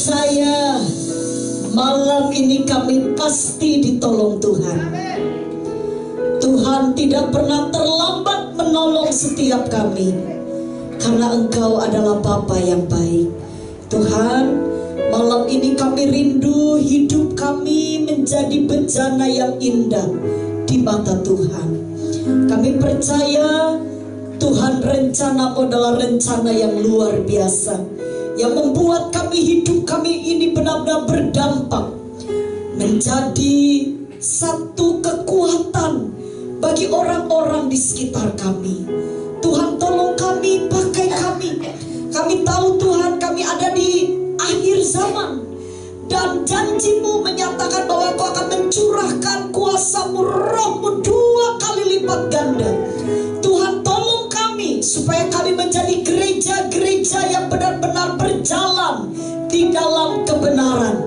percaya malam ini kami pasti ditolong Tuhan. Tuhan tidak pernah terlambat menolong setiap kami, karena Engkau adalah Bapa yang baik. Tuhan, malam ini kami rindu hidup kami menjadi bejana yang indah di mata Tuhan. Kami percaya Tuhan, rencana-Mu adalah rencana yang luar biasa, yang membuat hidup kami ini benar-benar berdampak, menjadi satu kekuatan bagi orang-orang di sekitar kami. Tuhan, tolong kami, pakai kami. Kami tahu Tuhan, kami ada di akhir zaman, dan janji-Mu menyatakan bahwa Kau akan mencurahkan kuasa-Mu, Roh-Mu 2 kali lipat ganda. Tuhan, tolong kami supaya kami menjadi gereja-gereja yang benar-benar berjalan di dalam kebenaran.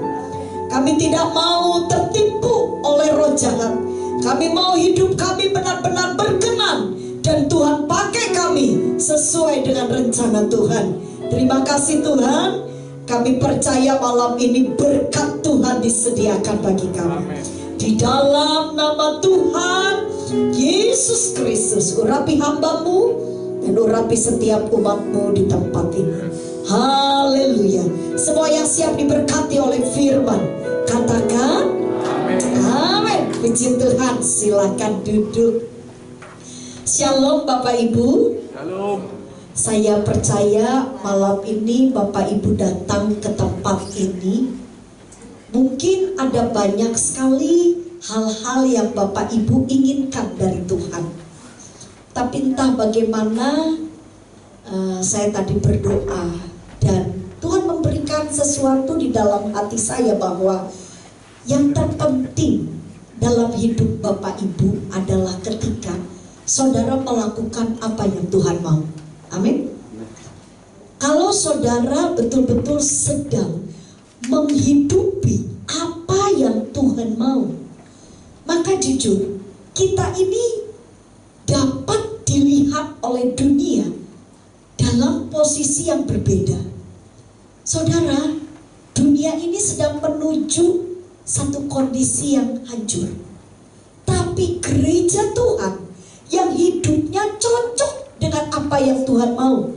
Kami tidak mau tertipu oleh roh jahat. Kami mau hidup kami benar-benar berkenan, dan Tuhan pakai kami sesuai dengan rencana Tuhan. Terima kasih Tuhan. Kami percaya malam ini berkat Tuhan disediakan bagi kami. Di dalam nama Tuhan Yesus Kristus, urapi hamba-Mu dan urapi setiap umat-Mu di tempat ini. Haleluya. Semua yang siap diberkati oleh firman, katakan amin. Puji Tuhan. Silakan duduk. Shalom Bapak Ibu. Shalom. Saya percaya malam ini Bapak Ibu datang ke tempat ini, mungkin ada banyak sekali hal-hal yang Bapak Ibu inginkan dari Tuhan. Tapi entah bagaimana, saya tadi berdoa dan Tuhan memberikan sesuatu di dalam hati saya, bahwa yang terpenting dalam hidup Bapak Ibu adalah ketika saudara melakukan apa yang Tuhan mau. Amin. Kalau saudara betul-betul sedang menghidupi apa yang Tuhan mau, maka jujur kita ini dapat dilihat oleh dunia dalam posisi yang berbeda. Saudara, dunia ini sedang menuju satu kondisi yang hancur. Tapi gereja Tuhan yang hidupnya cocok dengan apa yang Tuhan mau,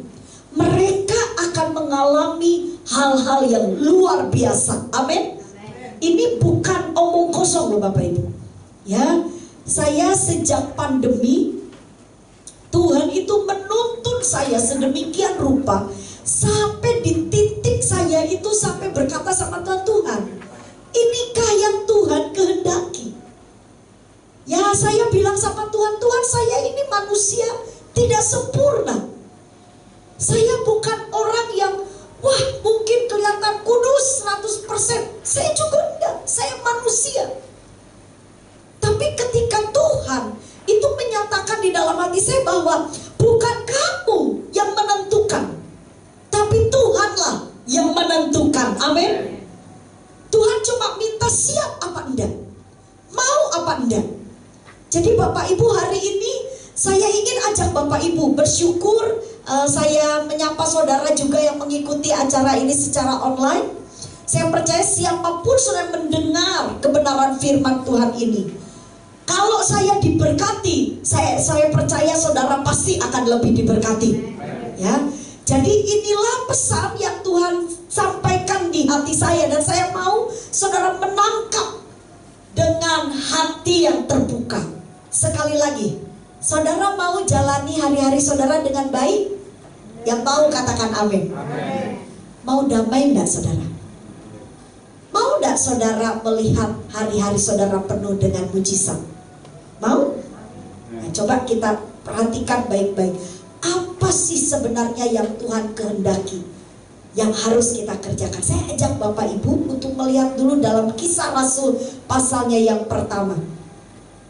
mereka akan mengalami hal-hal yang luar biasa. Amin. Ini bukan omong kosong loh Bapak Ibu. Ya, saya sejak pandemi, Tuhan itu menuntun saya sedemikian rupa, sampai di titik saya itu sampai berkata sama Tuhan, inikah yang Tuhan kehendaki? Ya, saya bilang sama Tuhan, Tuhan, saya ini manusia tidak sempurna. Saya bukan orang yang wah mungkin kelihatan kudus 100%. Saya juga enggak, saya manusia. Tapi ketika Tuhan itu menyatakan di dalam hati saya bahwa bukan kamu yang menentukan, tapi Tuhanlah yang menentukan. Amin. Tuhan cuma minta siap apa enggak, mau apa enggak. Jadi Bapak Ibu, hari ini saya ingin ajak Bapak Ibu bersyukur. Saya menyapa saudara juga yang mengikuti acara ini secara online. Saya percaya siapapun sudah mendengar kebenaran firman Tuhan ini, kalau saya diberkati, saya percaya saudara pasti akan lebih diberkati. Ya, jadi inilah pesan yang Tuhan sampaikan di hati saya, dan saya mau saudara menangkap dengan hati yang terbuka. Sekali lagi, saudara mau jalani hari-hari saudara dengan baik? Yang mau katakan amin. Mau damai enggak saudara? Mau enggak saudara melihat hari-hari saudara penuh dengan mujizat? Mau? Nah, coba kita perhatikan baik-baik. Apa sih sebenarnya yang Tuhan kehendaki, yang harus kita kerjakan? Saya ajak Bapak Ibu untuk melihat dulu dalam Kisah Rasul pasalnya yang pertama.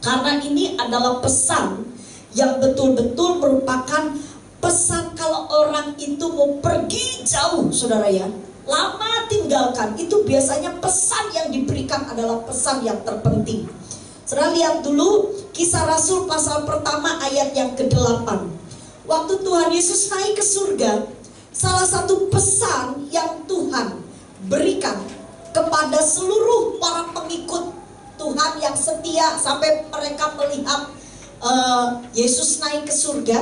Karena ini adalah pesan yang betul-betul merupakan pesan kalau orang itu mau pergi jauh, saudara ya, lama tinggalkan, itu biasanya pesan yang diberikan adalah pesan yang terpenting. Saudara lihat dulu Kisah Rasul pasal pertama ayat yang ke-8. Waktu Tuhan Yesus naik ke surga, salah satu pesan yang Tuhan berikan kepada seluruh para pengikut Tuhan yang setia sampai mereka melihat Yesus naik ke surga.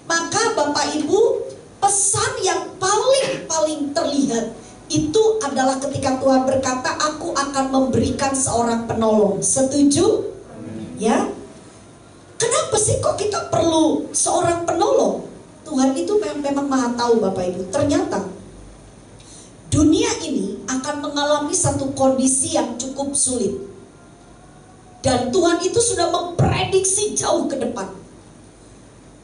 Maka Bapak Ibu, pesan yang paling terlihat itu adalah ketika Tuhan berkata, aku akan memberikan seorang penolong. Setuju? Ya. Kenapa sih kok kita perlu seorang penolong? Tuhan itu memang maha tahu Bapak Ibu. Ternyata dunia ini akan mengalami satu kondisi yang cukup sulit. Dan Tuhan itu sudah memprediksi jauh ke depan.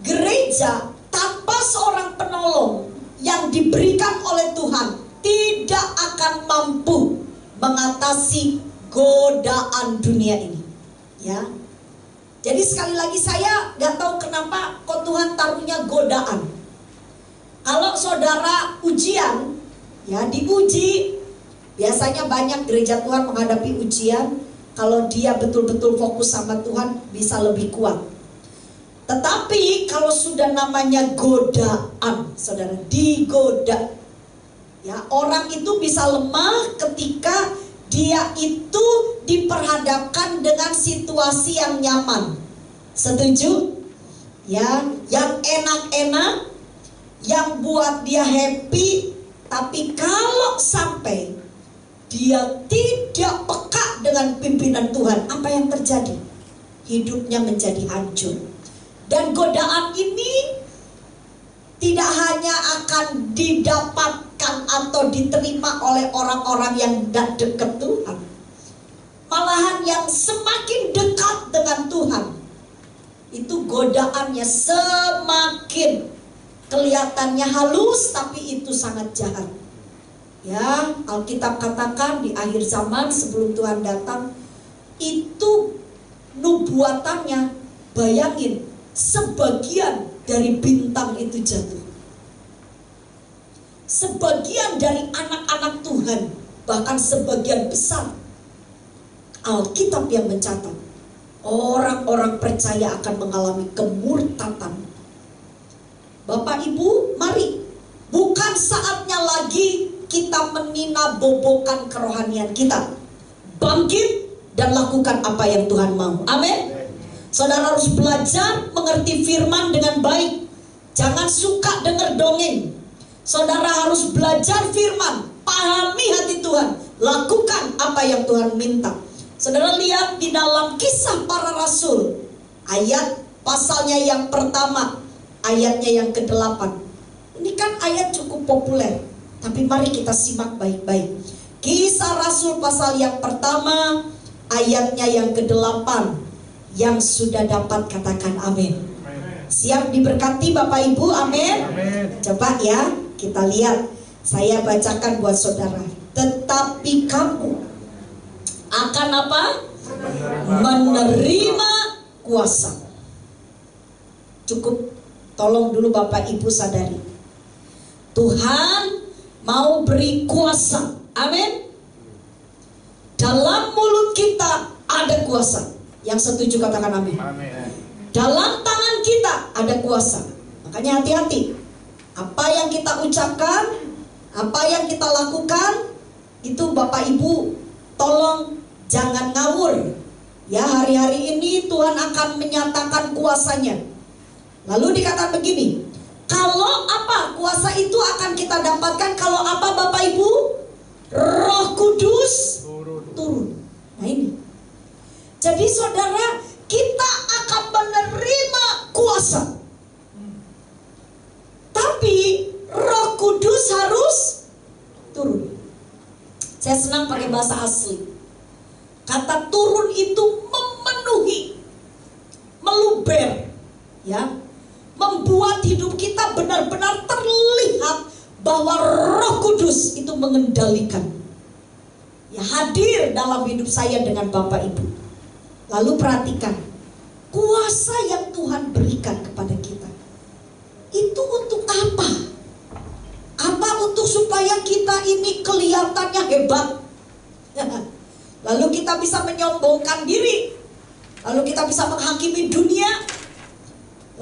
Gereja tanpa seorang penolong yang diberikan oleh Tuhan tidak akan mampu mengatasi godaan dunia ini. Ya. Jadi sekali lagi saya nggak tahu kenapa kok Tuhan taruhnya godaan. Kalau saudara ujian, ya diuji, biasanya banyak gereja Tuhan menghadapi ujian. Kalau dia betul-betul fokus sama Tuhan bisa lebih kuat. Tetapi kalau sudah namanya godaan, saudara, digoda, ya orang itu bisa lemah ketika dia itu diperhadapkan dengan situasi yang nyaman. Setuju? Ya, yang enak-enak, yang buat dia happy. Tapi kalau sampai dia tidak peka dengan pimpinan Tuhan, apa yang terjadi? Hidupnya menjadi hancur. Dan godaan ini tidak hanya akan didapatkan atau diterima oleh orang-orang yang tidak dekat Tuhan, malahan yang semakin dekat dengan Tuhan, itu godaannya semakin kelihatannya halus, tapi itu sangat jahat. Ya, Alkitab katakan di akhir zaman sebelum Tuhan datang, itu nubuatannya, bayangin, sebagian dari bintang itu jatuh. Sebagian dari anak-anak Tuhan, bahkan sebagian besar, Alkitab yang mencatat, orang-orang percaya akan mengalami kemurtatan. Bapak Ibu, mari, bukan saatnya lagi kita meninabobokan kerohanian kita. Bangkit dan lakukan apa yang Tuhan mau. Amin. Saudara harus belajar mengerti firman dengan baik. Jangan suka dengar dongeng. Saudara harus belajar firman, pahami hati Tuhan, lakukan apa yang Tuhan minta. Saudara lihat di dalam Kisah Para Rasul, ayat pasalnya yang pertama, ayatnya yang ke-8. Ini kan ayat cukup populer, tapi mari kita simak baik-baik. Kisah Rasul pasal yang pertama, ayatnya yang ke-8. Yang sudah dapat katakan amin. Siap diberkati Bapak Ibu, amin. Coba ya, kita lihat. Saya bacakan buat saudara. Tetapi kamu akan apa? Menerima kuasa. Cukup, tolong dulu Bapak Ibu sadari, Tuhan mau beri kuasa. Amin. Dalam mulut kita ada kuasa. Yang setuju katakan amin. Dalam tangan kita ada kuasa. Makanya hati-hati. Apa yang kita ucapkan, apa yang kita lakukan, itu Bapak Ibu tolong jangan ngawur. Ya, hari-hari ini Tuhan akan menyatakan kuasanya. Lalu dikatakan begini, kalau apa kuasa itu akan kita dapatkan? Kalau apa Bapak Ibu? Roh Kudus turun. Nah ini. Jadi saudara, kita akan menerima kuasa. Tapi Roh Kudus harus turun. Saya senang pakai bahasa asli. Kata turun itu memenuhi, meluber, ya, membuat hidup kita benar-benar terlihat bahwa Roh Kudus itu mengendalikan. Ya, hadir dalam hidup saya dengan Bapak Ibu. Lalu perhatikan, kuasa yang Tuhan berikan kepada kita itu untuk apa? Apa untuk supaya kita ini kelihatannya hebat? Lalu kita bisa menyombongkan diri. Lalu kita bisa menghakimi dunia.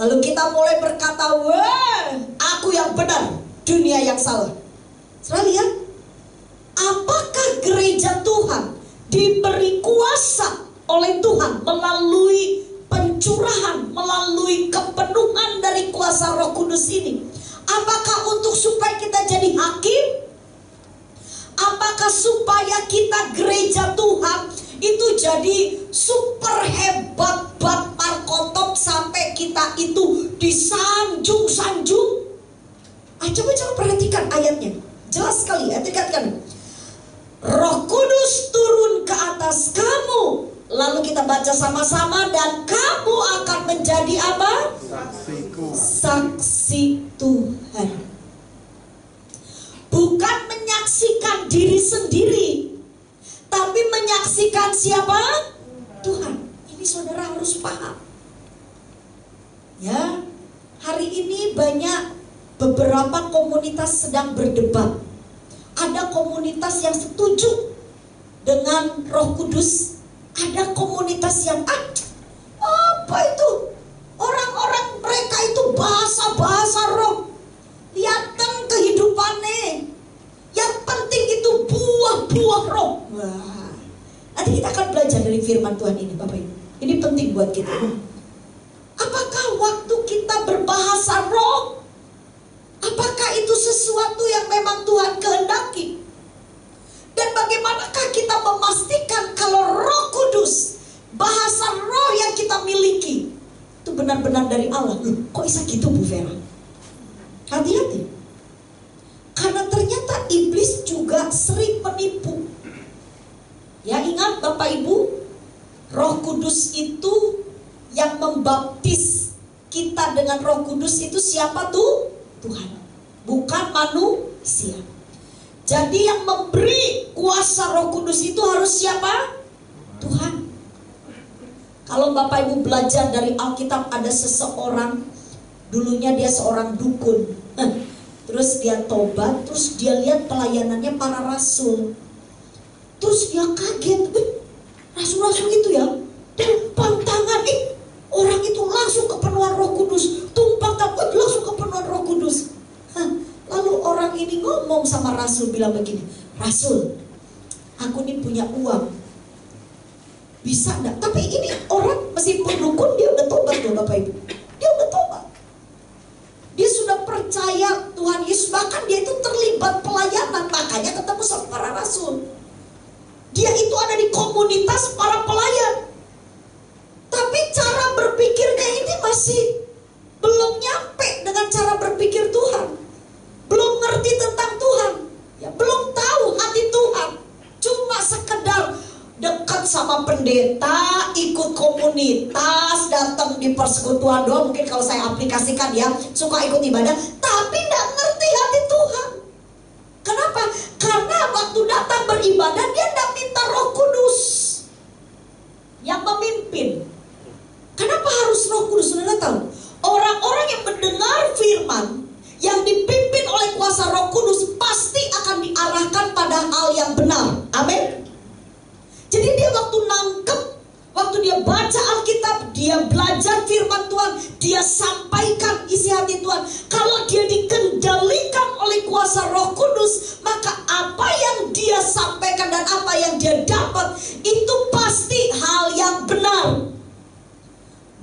Lalu kita mulai berkata, wah, aku yang benar, dunia yang salah. Saudara lihat, Apakah gereja Tuhan diberi kuasa oleh Tuhan melalui pencurahan, melalui kepenuhan dari kuasa Roh Kudus ini? Apakah untuk supaya kita jadi hakim? Apakah supaya kita gereja Tuhan itu jadi super hebat bat markotop sampai kita itu disanjung-sanjung? Coba perhatikan ayatnya, jelas sekali ya, dikatakan Roh Kudus turun ke atas kamu. Lalu kita baca sama-sama, dan kamu akan menjadi apa? Saksi Tuhan. Bukan menyaksikan diri sendiri, tapi menyaksikan siapa? Tuhan. Ini saudara harus paham. Ya, hari ini banyak beberapa komunitas sedang berdebat. Ada komunitas yang setuju dengan Roh Kudus, ada komunitas yang apa itu? Orang-orang mereka itu bahasa-bahasa roh. Lihatkan kehidupannya. Yang penting itu buah-buah roh. Wah. Nanti kita akan belajar dari firman Tuhan ini, Bapak Ibu. Ini penting buat kita. Apakah waktu kita berbahasa roh, apakah itu sesuatu yang memang Tuhan kehendaki? Dan bagaimanakah kita memastikan kalau Roh Kudus, bahasa roh yang kita miliki, itu benar-benar dari Allah? Loh, kok bisa gitu Bu Vera? Hati-hati. Karena ternyata iblis juga sering menipu. Ya, ingat Bapak Ibu, Roh Kudus itu yang membaptis kita dengan Roh Kudus itu siapa tuh? Tuhan, bukan manusia. Jadi yang memberi kuasa Roh Kudus itu harus siapa? Tuhan. Kalau Bapak Ibu belajar dari Alkitab, ada seseorang, dulunya dia seorang dukun, terus dia tobat, terus dia lihat pelayanannya para rasul, terus dia kaget, rasul-rasul itu ya tumpang tangan, orang itu langsung kepenuhan Roh Kudus, tumpang tangan langsung kepenuhan Roh Kudus. Lalu orang ini ngomong sama rasul, bilang begini, Rasul, aku ini punya uang, bisa enggak? Tapi ini orang meskipun dukun, dia udah tobat loh Bapak Ibu. Dia udah tobat, dia sudah percaya Tuhan Yesus, bahkan dia itu terlibat pelayanan, makanya ketemu sama para rasul. Dia itu ada di komunitas para pelayan, tapi cara berpikirnya ini masih belum nyampe dengan cara berpikir Tuhan. Belum ngerti tentang Tuhan, ya, belum tahu hati Tuhan. Cuma sekedar dekat sama pendeta, ikut komunitas, datang di persekutuan doang. Mungkin kalau saya aplikasikan ya, suka ikut ibadah, tapi tidak ngerti hati Tuhan. Kenapa? Karena waktu datang beribadah, dia tidak minta Roh Kudus yang memimpin. Kenapa harus Roh Kudus? Saudara tahu, orang-orang yang mendengar firman, yang dipimpin oleh kuasa Roh Kudus, pasti akan diarahkan pada hal yang benar. Amin. Jadi dia waktu nangkep, waktu dia baca Alkitab, dia belajar firman Tuhan, dia sampaikan isi hati Tuhan. Kalau dia dikendalikan oleh kuasa Roh Kudus, maka apa yang dia sampaikan dan apa yang dia dapat, itu pasti hal yang benar.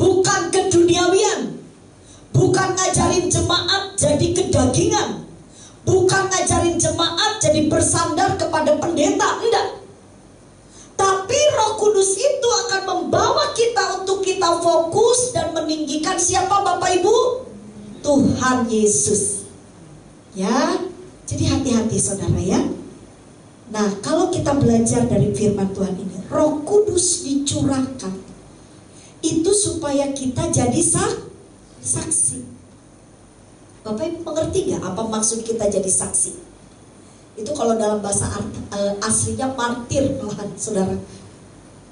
Bukan keduniawian. Bukan ngajarin jemaat jadi kedagingan, bukan ngajarin jemaat jadi bersandar kepada pendeta, enggak. Tapi Roh Kudus itu akan membawa kita untuk kita fokus dan meninggikan siapa Bapak Ibu? Tuhan Yesus. Ya, jadi hati-hati saudara ya. Nah, kalau kita belajar dari firman Tuhan ini, Roh Kudus dicurahkan itu supaya kita jadi saksi. Bapak Ibu mengerti gak apa maksud kita jadi saksi? Itu kalau dalam bahasa aslinya martir malahan, saudara.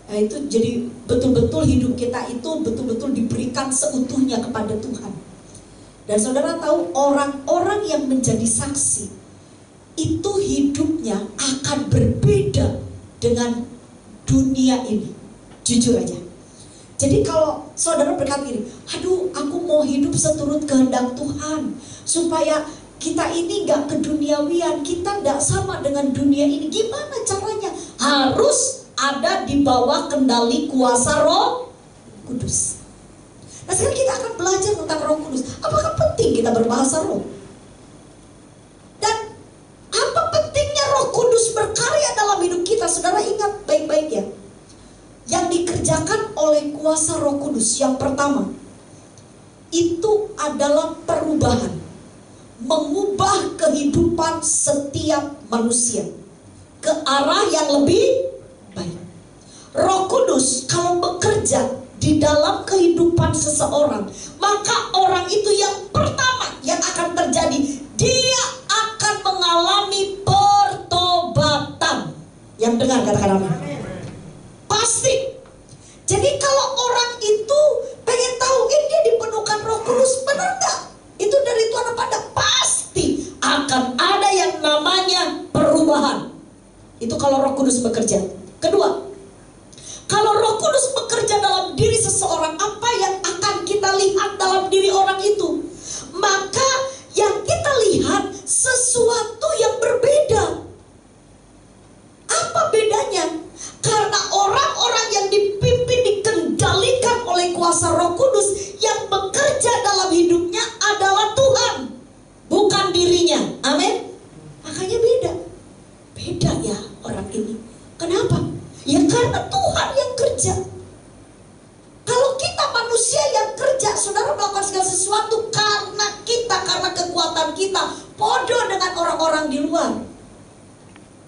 Nah, itu jadi betul-betul hidup kita itu betul-betul diberikan seutuhnya kepada Tuhan. Dan saudara tahu, orang-orang yang menjadi saksi itu hidupnya akan berbeda dengan dunia ini. Jujur aja. Jadi kalau saudara berkata gini, aduh aku mau hidup seturut kehendak Tuhan, supaya Kita ini nggak keduniawian, kita nggak sama dengan dunia ini. Gimana caranya? Harus ada di bawah kendali kuasa Roh Kudus. Nah sekarang kita akan belajar tentang Roh Kudus. Apakah penting kita berbahasa roh? Dan apa pentingnya Roh Kudus berkarya dalam hidup kita? Saudara ingat baik-baik ya. Yang dikerjakan oleh kuasa Roh Kudus yang pertama itu adalah perubahan. Mengubah kehidupan setiap manusia ke arah yang lebih baik. Roh Kudus kalau bekerja di dalam kehidupan seseorang, maka orang itu yang pertama yang akan terjadi, dia akan mengalami pertobatan. Yang dengar katakan amin. Pasti. Jadi kalau orang itu pengen tahu dia dipenuhkan Roh Kudus, benar nggak? Itu dari Tuhan apa enggak? Pasti akan ada yang namanya perubahan. Itu kalau Roh Kudus bekerja. Kedua, kalau Roh Kudus bekerja dalam diri seseorang, apa yang akan kita lihat dalam diri orang itu? Maka yang kita lihat sesuatu yang berbeda. Apa bedanya? Karena orang-orang yang dipimpin, dikendalikan oleh kuasa Roh Kudus, yang bekerja dalam hidupnya adalah Tuhan, bukan dirinya. Amin. Makanya beda. Beda ya orang ini. Kenapa? Ya karena Tuhan yang kerja. Kalau kita manusia yang kerja, saudara melakukan segala sesuatu karena kekuatan kita, bodoh dengan orang-orang di luar.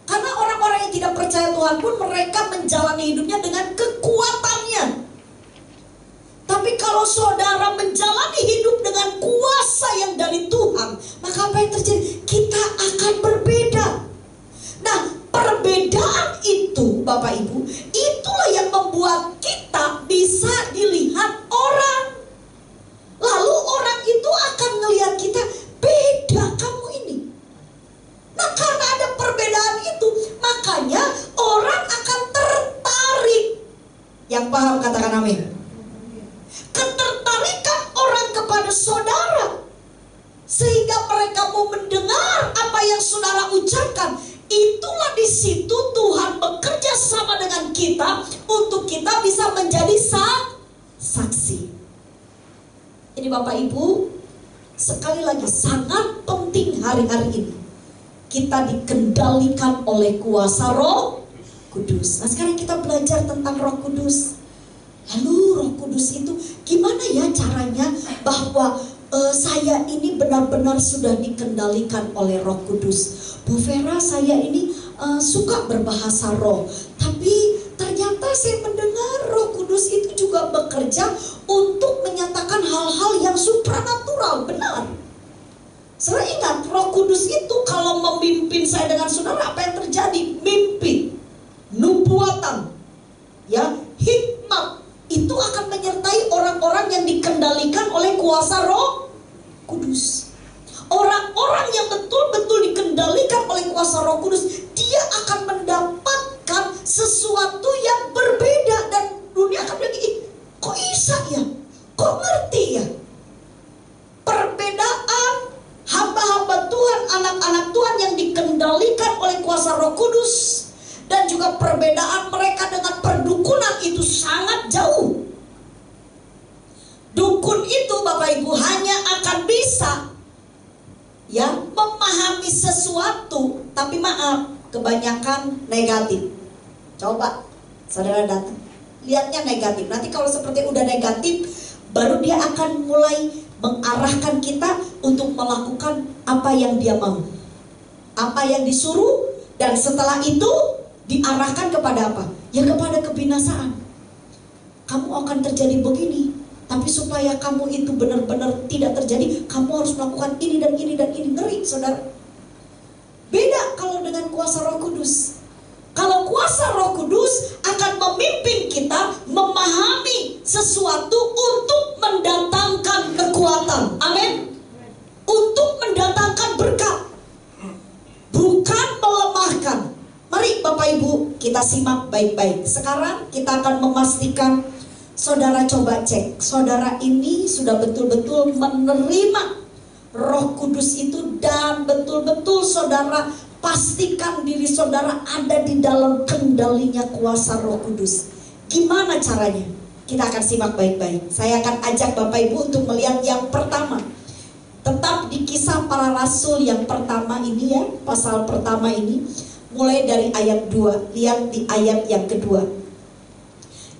Karena orang-orang yang tidak percaya Tuhan pun mereka menjalani hidupnya dengan kekuatannya. Tapi kalau saudara menjalani hidup dengan kuasa yang dari Tuhan, maka apa yang terjadi? Kita akan berbeda. Nah, perbedaan itu Bapak Ibu, itulah yang membuat kita bisa dilihat orang. Lalu orang itu akan melihat kita, beda kamu ini. Nah karena ada perbedaan itu, makanya orang akan tertarik. Yang paham katakan amin. Ketertarikan orang kepada saudara, sehingga mereka mau mendengar apa yang saudara ucapkan. Itulah di situ Tuhan bekerja sama dengan kita untuk kita bisa menjadi saksi. Ini Bapak Ibu, sekali lagi sangat penting hari-hari ini kita dikendalikan oleh kuasa Roh Kudus. Nah sekarang kita belajar tentang Roh Kudus. Lalu Roh Kudus itu gimana ya caranya bahwa saya ini benar-benar sudah dikendalikan oleh Roh Kudus. Bu Vera, saya ini suka berbahasa roh, tapi ternyata saya mendengar Roh Kudus itu juga bekerja untuk menyatakan hal-hal yang supranatural. Benar. Saudara ingat, Roh Kudus itu kalau memimpin saya dengan saudara, apa yang terjadi? Mimpi, nubuatan, ya, hikmat, itu akan menyertai orang-orang yang dikendalikan oleh kuasa Roh Kudus. Orang-orang yang betul-betul dikendalikan oleh kuasa Roh Kudus, dia akan mendapatkan sesuatu yang berbeda. Dan dunia akan bilang, kok bisa ya? Kok ngerti ya? Perbedaan hamba-hamba Tuhan, anak-anak Tuhan yang dikendalikan oleh kuasa Roh Kudus, dan juga perbedaan mereka dengan perdukunan itu sangat jauh. Dukun itu Bapak Ibu hanya akan bisa ya memahami sesuatu, tapi maaf, kebanyakan negatif. Coba saudara datang, lihatnya negatif. Nanti kalau seperti udah negatif, baru dia akan mulai mengarahkan kita untuk melakukan apa yang dia mau, apa yang disuruh. Dan setelah itu diarahkan kepada apa? Ya kepada kebinasaan. Kamu akan terjadi begini, tapi supaya kamu itu benar-benar tidak terjadi, kamu harus melakukan ini dan ini dan ini. Ngeri saudara. Beda kalau dengan kuasa Roh Kudus. Kalau kuasa Roh Kudus akan memimpin kita memahami sesuatu untuk mendatangkan kekuatan. Amin. Untuk mendatangkan berkat, bukan melemahkan. Mari Bapak Ibu kita simak baik-baik. Sekarang kita akan memastikan, saudara coba cek, saudara ini sudah betul-betul menerima Roh Kudus itu, dan betul-betul saudara pastikan diri saudara ada di dalam kendalinya kuasa Roh Kudus. Gimana caranya? Kita akan simak baik-baik. Saya akan ajak Bapak Ibu untuk melihat yang pertama. Tetap di Kisah Para Rasul yang pertama ini ya, pasal pertama ini, mulai dari ayat 2. Lihat di ayat yang kedua.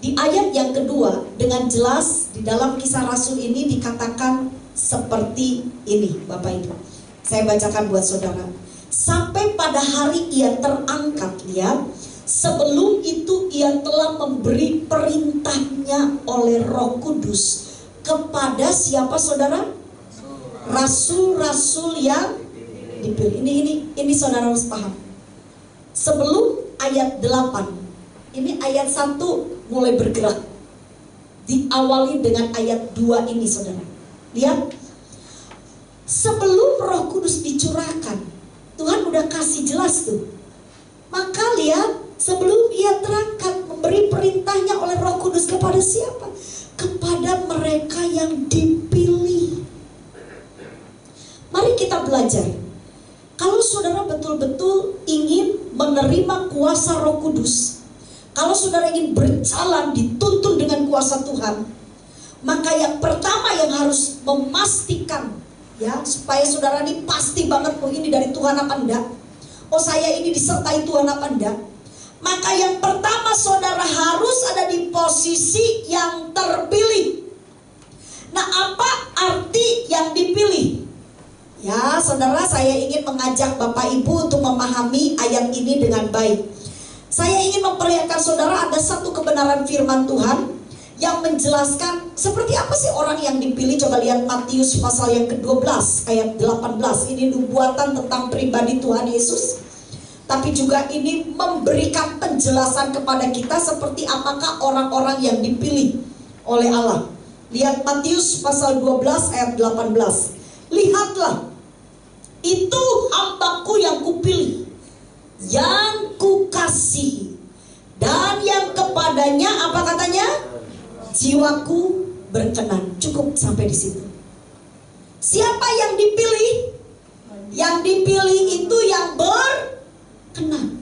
Di ayat yang kedua dengan jelas di dalam Kisah Rasul ini dikatakan seperti ini, Bapak Ibu. Saya bacakan buat saudara. Sampai pada hari ia terangkat, lihat, sebelum itu ia telah memberi perintahnya oleh Roh Kudus kepada siapa saudara? Rasul-rasul yang dipilih. Ini saudara harus paham. Sebelum ayat 8, ini ayat 1 mulai bergerak. Diawali dengan ayat 2 ini saudara. Lihat, sebelum Roh Kudus dicurahkan, Tuhan udah kasih jelas tuh. Maka lihat, sebelum ia terangkat memberi perintahnya oleh Roh Kudus kepada siapa? Kepada mereka yang dipilih. Mari kita belajar. Kalau saudara betul-betul ingin menerima kuasa Roh Kudus, kalau saudara ingin berjalan dituntun dengan kuasa Tuhan, maka yang pertama yang harus memastikan ya, supaya saudara ini pasti banget, oh ini dari Tuhan apa enggak, oh saya ini disertai Tuhan apa enggak. Maka yang pertama saudara harus ada di posisi yang terpilih. Nah, apa arti yang dipilih? Ya saudara, saya ingin mengajak Bapak Ibu untuk memahami ayat ini dengan baik. Saya ingin memperlihatkan saudara ada satu kebenaran firman Tuhan yang menjelaskan seperti apa sih orang yang dipilih. Coba lihat Matius pasal yang ke-12 ayat 18. Ini nubuatan tentang pribadi Tuhan Yesus, tapi juga ini memberikan penjelasan kepada kita seperti apakah orang-orang yang dipilih oleh Allah. Lihat Matius pasal 12 ayat 18. Lihatlah, itu hambaku yang kupilih, yang kukasihi, dan yang kepadanya apa katanya? Jiwaku berkenan. Cukup sampai di situ. Siapa yang dipilih? Yang dipilih itu yang berkenan.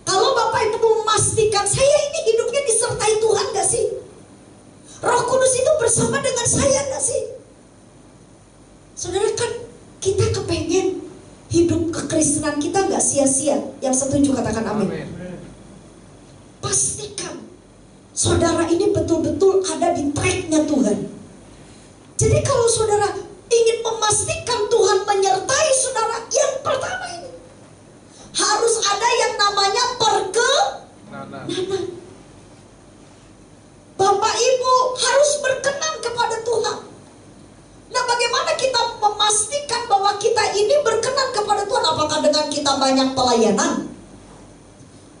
Kalau Bapak Ibu memastikan saya ini hidupnya disertai Tuhan gak sih? Roh Kudus itu bersama dengan saya gak sih? Saudara, kan kita kepengen hidup kekristenan kita gak sia-sia. Yang setuju katakan amin. Pastikan saudara ini betul-betul ada di tracknya Tuhan. Jadi kalau saudara ingin memastikan Tuhan menyertai saudara, yang pertama ini harus ada yang namanya perkenanan. Bapak Ibu harus berkenan kepada Tuhan. Nah, bagaimana kita memastikan bahwa kita ini berkenan kepada Tuhan? Apakah dengan kita banyak pelayanan?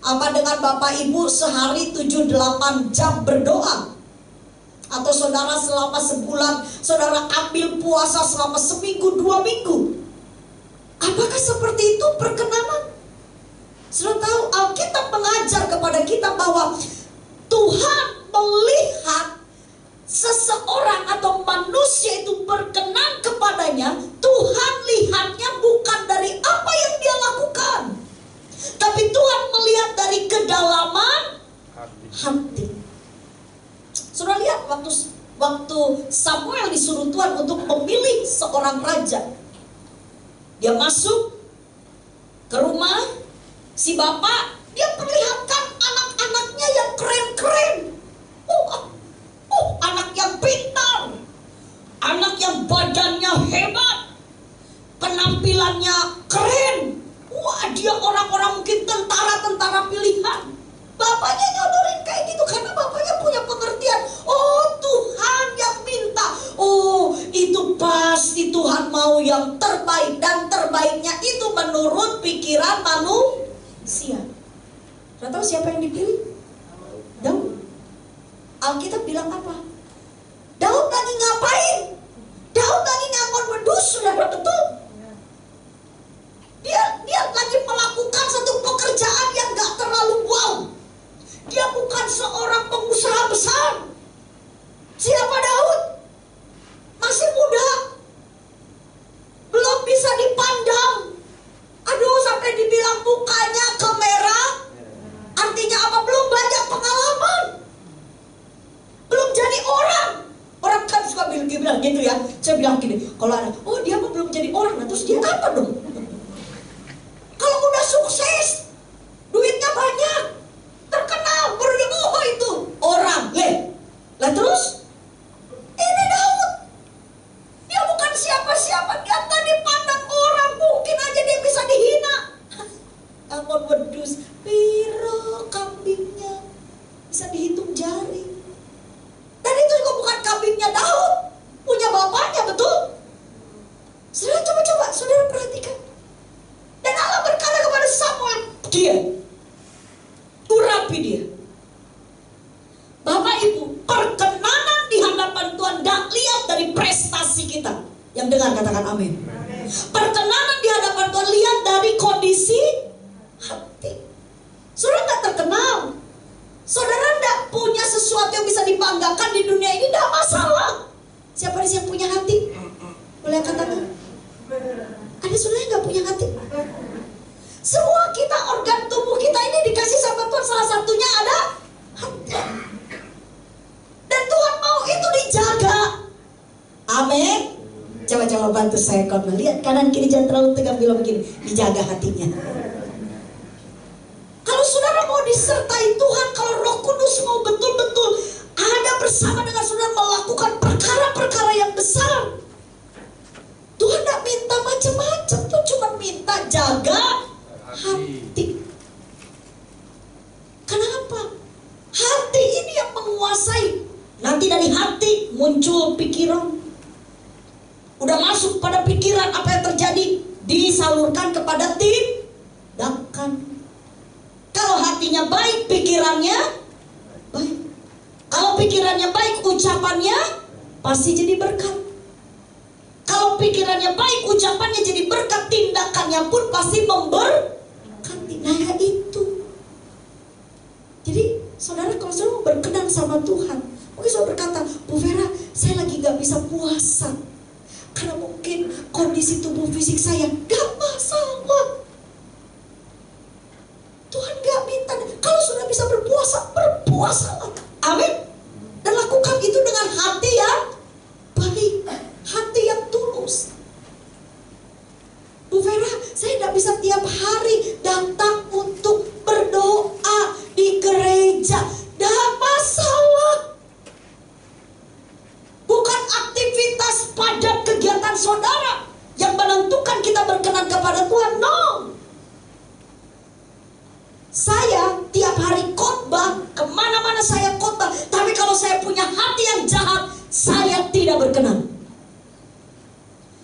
Apa dengan Bapak Ibu sehari 7-8 jam berdoa? Atau saudara selama sebulan saudara ambil puasa selama seminggu 2 minggu? Apakah seperti itu perkenanan? Saudara tahu Alkitab mengajar kepada kita bahwa Tuhan melihat seseorang atau manusia itu berkenan kepadanya. Tuhan lihatnya bukan dari apa yang dia lakukan, tapi Tuhan melihat dari kedalaman hati. Saudara lihat waktu Samuel disuruh Tuhan untuk memilih seorang raja. Dia masuk ke rumah si bapak, dia perlihatkan anak-anaknya yang keren-keren. Anak yang pintar, anak yang badannya hebat, penampilannya keren. Wah, dia orang-orang mungkin tentara-tentara pilihan. Bapaknya nyodorin kayak gitu karena bapaknya punya pengertian. Oh, Tuhan yang minta. Oh, itu pasti Tuhan mau yang terbaik. Dan terbaiknya itu menurut pikiran manusia. Sudah tahu siapa yang dipilih? Daud. Alkitab bilang apa? Daud lagi ngapain? Daud lagi ngakon wedus, saudara, betul? Dia lagi melakukan satu pekerjaan yang gak terlalu wow. Dia bukan seorang pengusaha besar. Siapa Daud? Masih muda. dia apa dong? Kalau udah sukses, duitnya banyak, terkenal, baru dia itu orang. Lah terus? Ini Daud, dia bukan siapa-siapa, dia tak dipandang orang, mungkin aja dia bisa dihina. Ampun wedus, piro kambingnya bisa dihitung jari. Dan itu juga bukan kambingnya Daud, punya bapaknya, betul? Saudara coba saudara perhatikan. Dan Allah berkata kepada Samuel, dia urapi dia. Bapak Ibu, perkenanan di hadapan Tuhan gak lihat dari prestasi kita. Yang dengar katakan amin. Perkenanan di hadapan Tuhan lihat dari kondisi hati. Saudara gak terkenal, saudara gak punya sesuatu yang bisa dibanggakan di dunia ini, gak masalah. Siapa di sini yang punya hati? Boleh katakan? Ada saudara yang gak punya hati? Semua kita, organ tubuh kita ini dikasih sama Tuhan, salah satunya ada hati. Dan Tuhan mau itu dijaga. Amin. Coba bantu saya kalau lihat kanan kiri, jangan terlalu tegang, bilang begini, dijaga hatinya. Kalau saudara mau disertai Tuhan, kalau Roh Kudus mau betul-betul ada bersama dengan saudara melakukan perkara-perkara yang besar, Tuhan tidak minta macam-macam, Tuh cuma minta jaga hati. Kenapa? Hati ini yang menguasai. Nanti dari hati muncul pikiran. Udah masuk pada pikiran, apa yang terjadi disalurkan kepada tindakan. Kalau hatinya baik, pikirannya baik. Kalau pikirannya baik, ucapannya pasti jadi berkat. Kalau pikirannya baik, ucapannya jadi berkat, tindakannya pun pasti memberkati. Nah ya itu. Jadi saudara, kalau saudara mau berkenan sama Tuhan, mungkin saudara berkata, Bu Vera, saya lagi gak bisa puasa karena mungkin kondisi tubuh fisik saya. Gak masalah. Tuhan gak minta. Kalau sudah bisa berpuasa, berpuasalah. Amin. Dan lakukan itu dengan hati yang baik, hati yang tulus. Bu Vera, saya gak bisa tiap hari datang untuk berdoa di gereja. Gak masalah. Bukan aktivitas padat kegiatan saudara yang menentukan kita berkenan kepada Tuhan. No. Saya tiap hari khotbah, kemana-mana saya khotbah, tapi kalau saya punya hati yang jahat, saya tidak berkenan.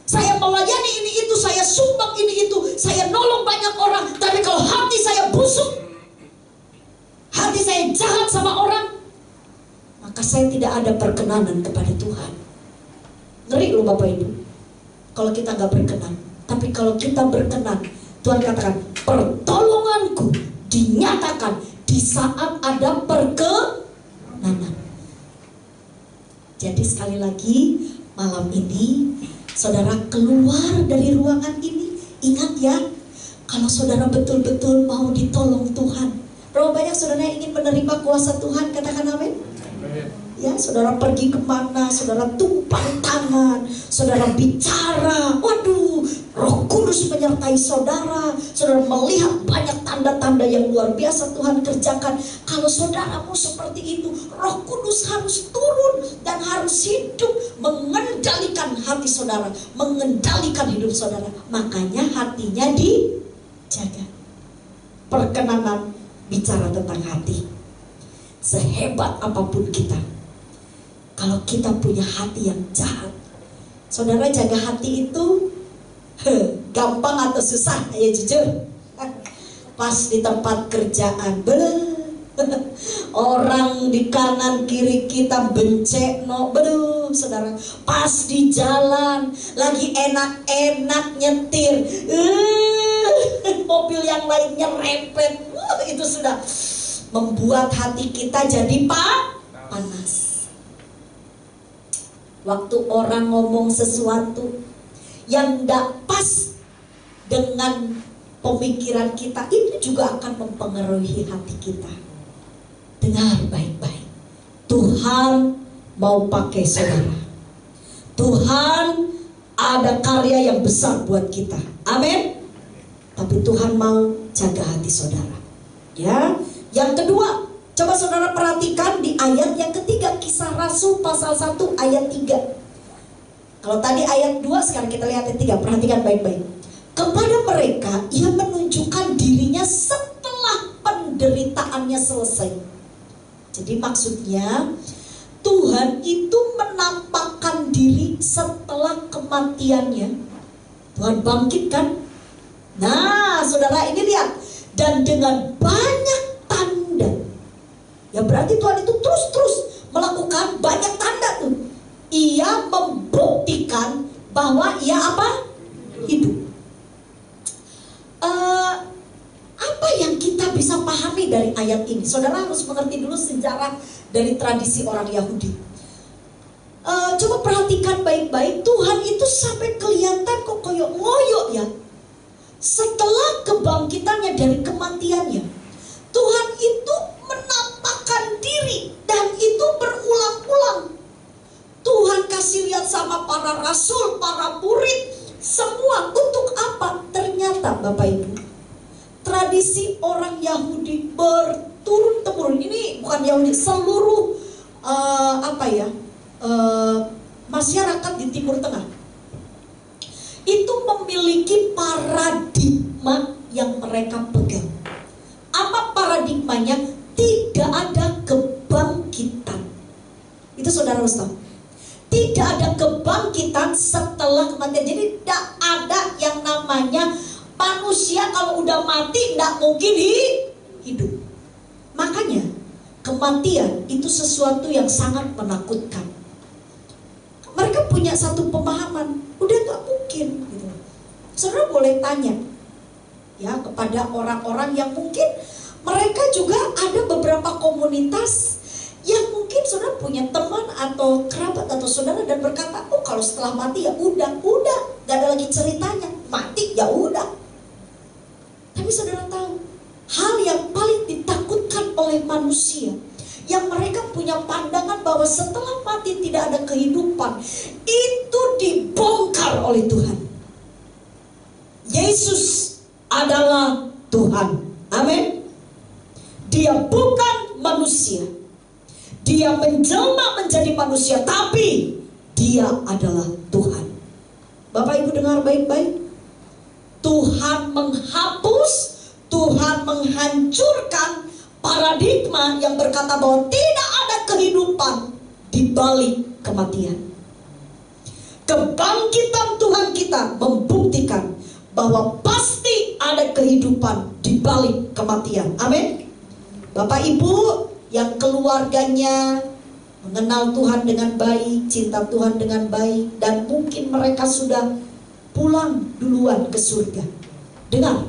Saya melayani ini itu, saya sumbang ini itu, saya nolong banyak orang, tapi kalau hati saya busuk, hati saya jahat sama orang, maka saya tidak ada perkenanan kepada Tuhan. Ngeri loh Bapak Ibu, kalau kita gak berkenan. Tapi kalau kita berkenan, Tuhan katakan, pertolonganku dinyatakan di saat ada perkenanan. Jadi sekali lagi, malam ini saudara keluar dari ruangan ini, ingat ya, kalau saudara betul-betul mau ditolong Tuhan. Berapa banyak saudara yang ingin menerima kuasa Tuhan? Katakan amin. Ya, saudara pergi kemana, saudara tumpang tangan, saudara bicara, waduh, Roh Kudus menyertai saudara, saudara melihat banyak tanda-tanda yang luar biasa Tuhan kerjakan. Kalau saudara mau seperti itu, Roh Kudus harus turun dan harus hidup mengendalikan hati saudara, mengendalikan hidup saudara. Makanya hatinya dijaga. Perkenanan bicara tentang hati. Sehebat apapun kita, kalau kita punya hati yang jahat, saudara jaga hati itu gampang atau susah? Ya jujur. Pas di tempat kerjaan, orang di kanan kiri kita bencek, saudara. Pas di jalan lagi enak-enak nyetir, mobil yang lainnya rempet, itu sudah membuat hati kita jadi panas. Waktu orang ngomong sesuatu yang gak pas dengan pemikiran kita, itu juga akan mempengaruhi hati kita. Dengar baik-baik, Tuhan mau pakai saudara. Tuhan ada karya yang besar buat kita. Amin. Tapi Tuhan mau jaga hati saudara. Ya. Yang kedua, coba saudara perhatikan di ayat yang ketiga, Kisah Rasul pasal 1 ayat 3. Kalau tadi ayat 2, sekarang kita lihat ayat 3. Perhatikan baik-baik. Kepada mereka ia menunjukkan dirinya setelah penderitaannya selesai. Jadi maksudnya Tuhan itu menampakkan diri setelah kematiannya. Tuhan bangkitkan. Nah saudara, ini lihat. Dan dengan banyak tanda. Ya berarti Tuhan itu terus melakukan banyak tanda tuh. Ia membuktikan bahwa ia apa? Hidup. Apa yang kita bisa pahami dari ayat ini? Saudara harus mengerti dulu sejarah dari tradisi orang Yahudi. Coba perhatikan baik-baik. Tuhan itu sampai kelihatan kok koyok ngoyok ya. Setelah kebangkitannya dari kematiannya, Tuhan itu menampakkan diri. Dan itu berulang-ulang. Tuhan kasih lihat sama para rasul, para murid, semua untuk apa? Ternyata Bapak Ibu, tradisi orang Yahudi berturun-temurun. Ini bukan Yahudi, seluruh masyarakat di Timur Tengah itu memiliki paradigma yang mereka pegang. Apa paradigmanya? Tidak ada kebangkitan. Itu saudara harus tahu. Tidak ada kebangkitan setelah kematian. Jadi tidak ada yang namanya manusia kalau udah mati tidak mungkin hidup. Makanya kematian itu sesuatu yang sangat menakutkan. Mereka punya satu pemahaman, udah gak mungkin gitu. Saudara boleh tanya ya kepada orang-orang yang mungkin mereka juga ada beberapa komunitas yang mungkin saudara punya teman atau kerabat atau saudara dan berkata, oh kalau setelah mati ya udah, gak ada lagi ceritanya, mati ya udah. Tapi saudara tahu, hal yang paling ditakutkan oleh manusia, yang mereka punya pandangan bahwa setelah mati tidak ada kehidupan, itu dibongkar oleh Tuhan. Yesus adalah Tuhan. Amin. Dia bukan manusia. Dia menjelma menjadi manusia, tapi dia adalah Tuhan. Bapak Ibu dengar baik-baik. Tuhan menghapus, Tuhan menghancurkan paradigma yang berkata bahwa tidak ada kehidupan di balik kematian. Kebangkitan Tuhan kita membuktikan bahwa pasti ada kehidupan di balik kematian. Amin. Bapak Ibu yang keluarganya mengenal Tuhan dengan baik, cinta Tuhan dengan baik, dan mungkin mereka sudah pulang duluan ke surga. Dengar,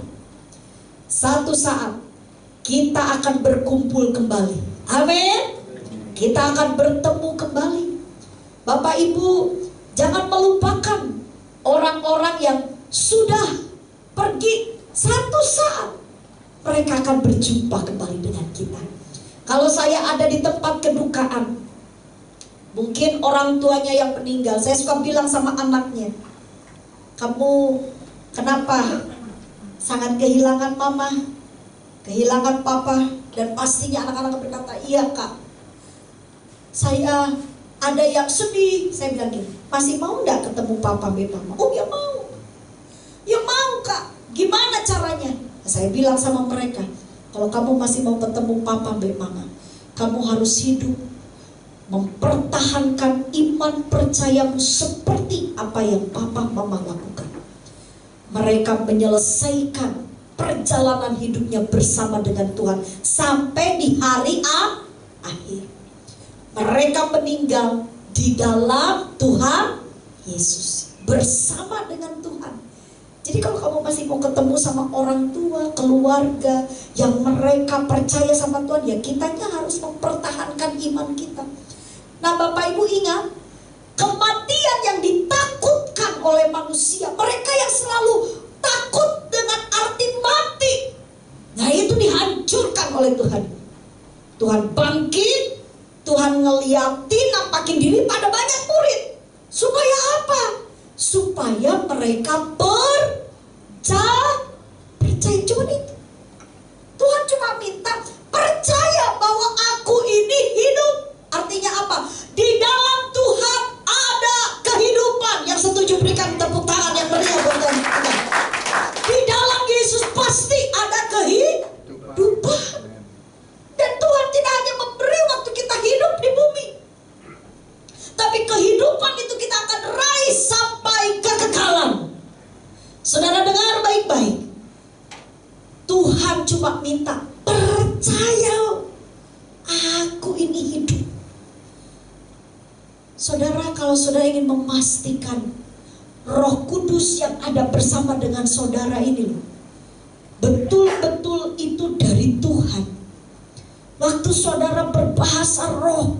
satu saat kita akan berkumpul kembali. Amin. Kita akan bertemu kembali. Bapak Ibu, jangan melupakan orang-orang yang sudah pergi. Satu saat mereka akan berjumpa kembali dengan kita. Kalau saya ada di tempat kedukaan, mungkin orang tuanya yang meninggal, saya suka bilang sama anaknya, kamu kenapa sangat kehilangan mama, kehilangan papa? Dan pastinya anak-anak berkata, iya kak, saya ada yang sedih. Saya bilang gini, masih mau gak ketemu papa mama? Oh ya mau. Ya mau kak, gimana caranya? Saya bilang sama mereka, kalau kamu masih mau ketemu papa mama, kamu harus hidup mempertahankan iman percayamu seperti apa yang papa mama lakukan. Mereka menyelesaikan perjalanan hidupnya bersama dengan Tuhan sampai di hari akhir. Mereka meninggal di dalam Tuhan Yesus, bersama dengan Tuhan. Jadi kalau kamu masih mau ketemu sama orang tua, keluarga yang mereka percaya sama Tuhan, ya kitanya harus mempertahankan iman kita. Nah Bapak Ibu ingat, kematian yang ditakutkan oleh manusia, mereka yang selalu takut dengan arti mati, nah itu dihancurkan oleh Tuhan. Tuhan bangkit, Tuhan ngeliatin, nampakin diri pada banyak murid. Supaya apa? supaya mereka percaya. Cuma itu. Tuhan cuma minta percaya bahwa aku ini hidup. Artinya apa? Di dalam Tuhan ada kehidupan. Yang setuju berikan tepuk tangan yang meriah buat Tuhan. Di dalam Yesus pasti ada kehidupan. Dan Tuhan tidak hanya memberi waktu kita hidup di bumi, tapi kehidupan itu kita akan raih sampai kekekalan. Saudara dengar baik-baik. Tuhan cuma minta percaya, aku ini hidup. Saudara, kalau saudara ingin memastikan Roh Kudus yang ada bersama dengan saudara ini betul-betul itu dari Tuhan. Waktu saudara berbahasa roh,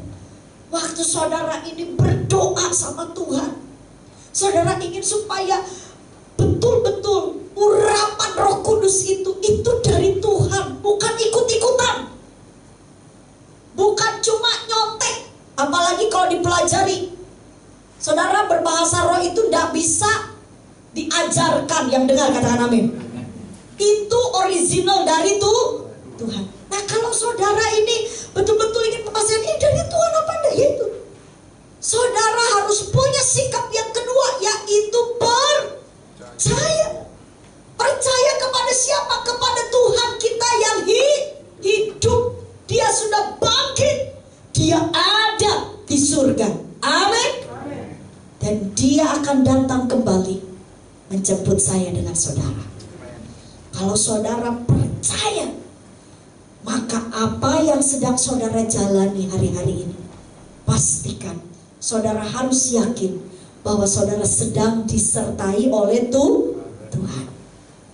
waktu saudara ini berdoa sama Tuhan, saudara ingin supaya betul-betul urapan Roh Kudus itu dari Tuhan, bukan ikut-ikutan, bukan cuma nyontek. Apalagi kalau dipelajari, saudara, berbahasa roh itu tidak bisa diajarkan. Yang dengar katakan amin. Itu original dari Tuhan. Nah, kalau saudara ini betul-betul ingin memastikan ini dari Tuhan apa enggak, itu saudara harus punya sikap yang kedua, yaitu percaya. Percaya kepada siapa? Kepada Tuhan kita yang hidup. Dia sudah bangkit. Dia ada di surga. Amin. Dan dia akan datang kembali menjemput saya dengan saudara. Kalau saudara percaya, maka apa yang sedang saudara jalani hari-hari ini, pastikan saudara harus yakin bahwa saudara sedang disertai oleh Tuhan.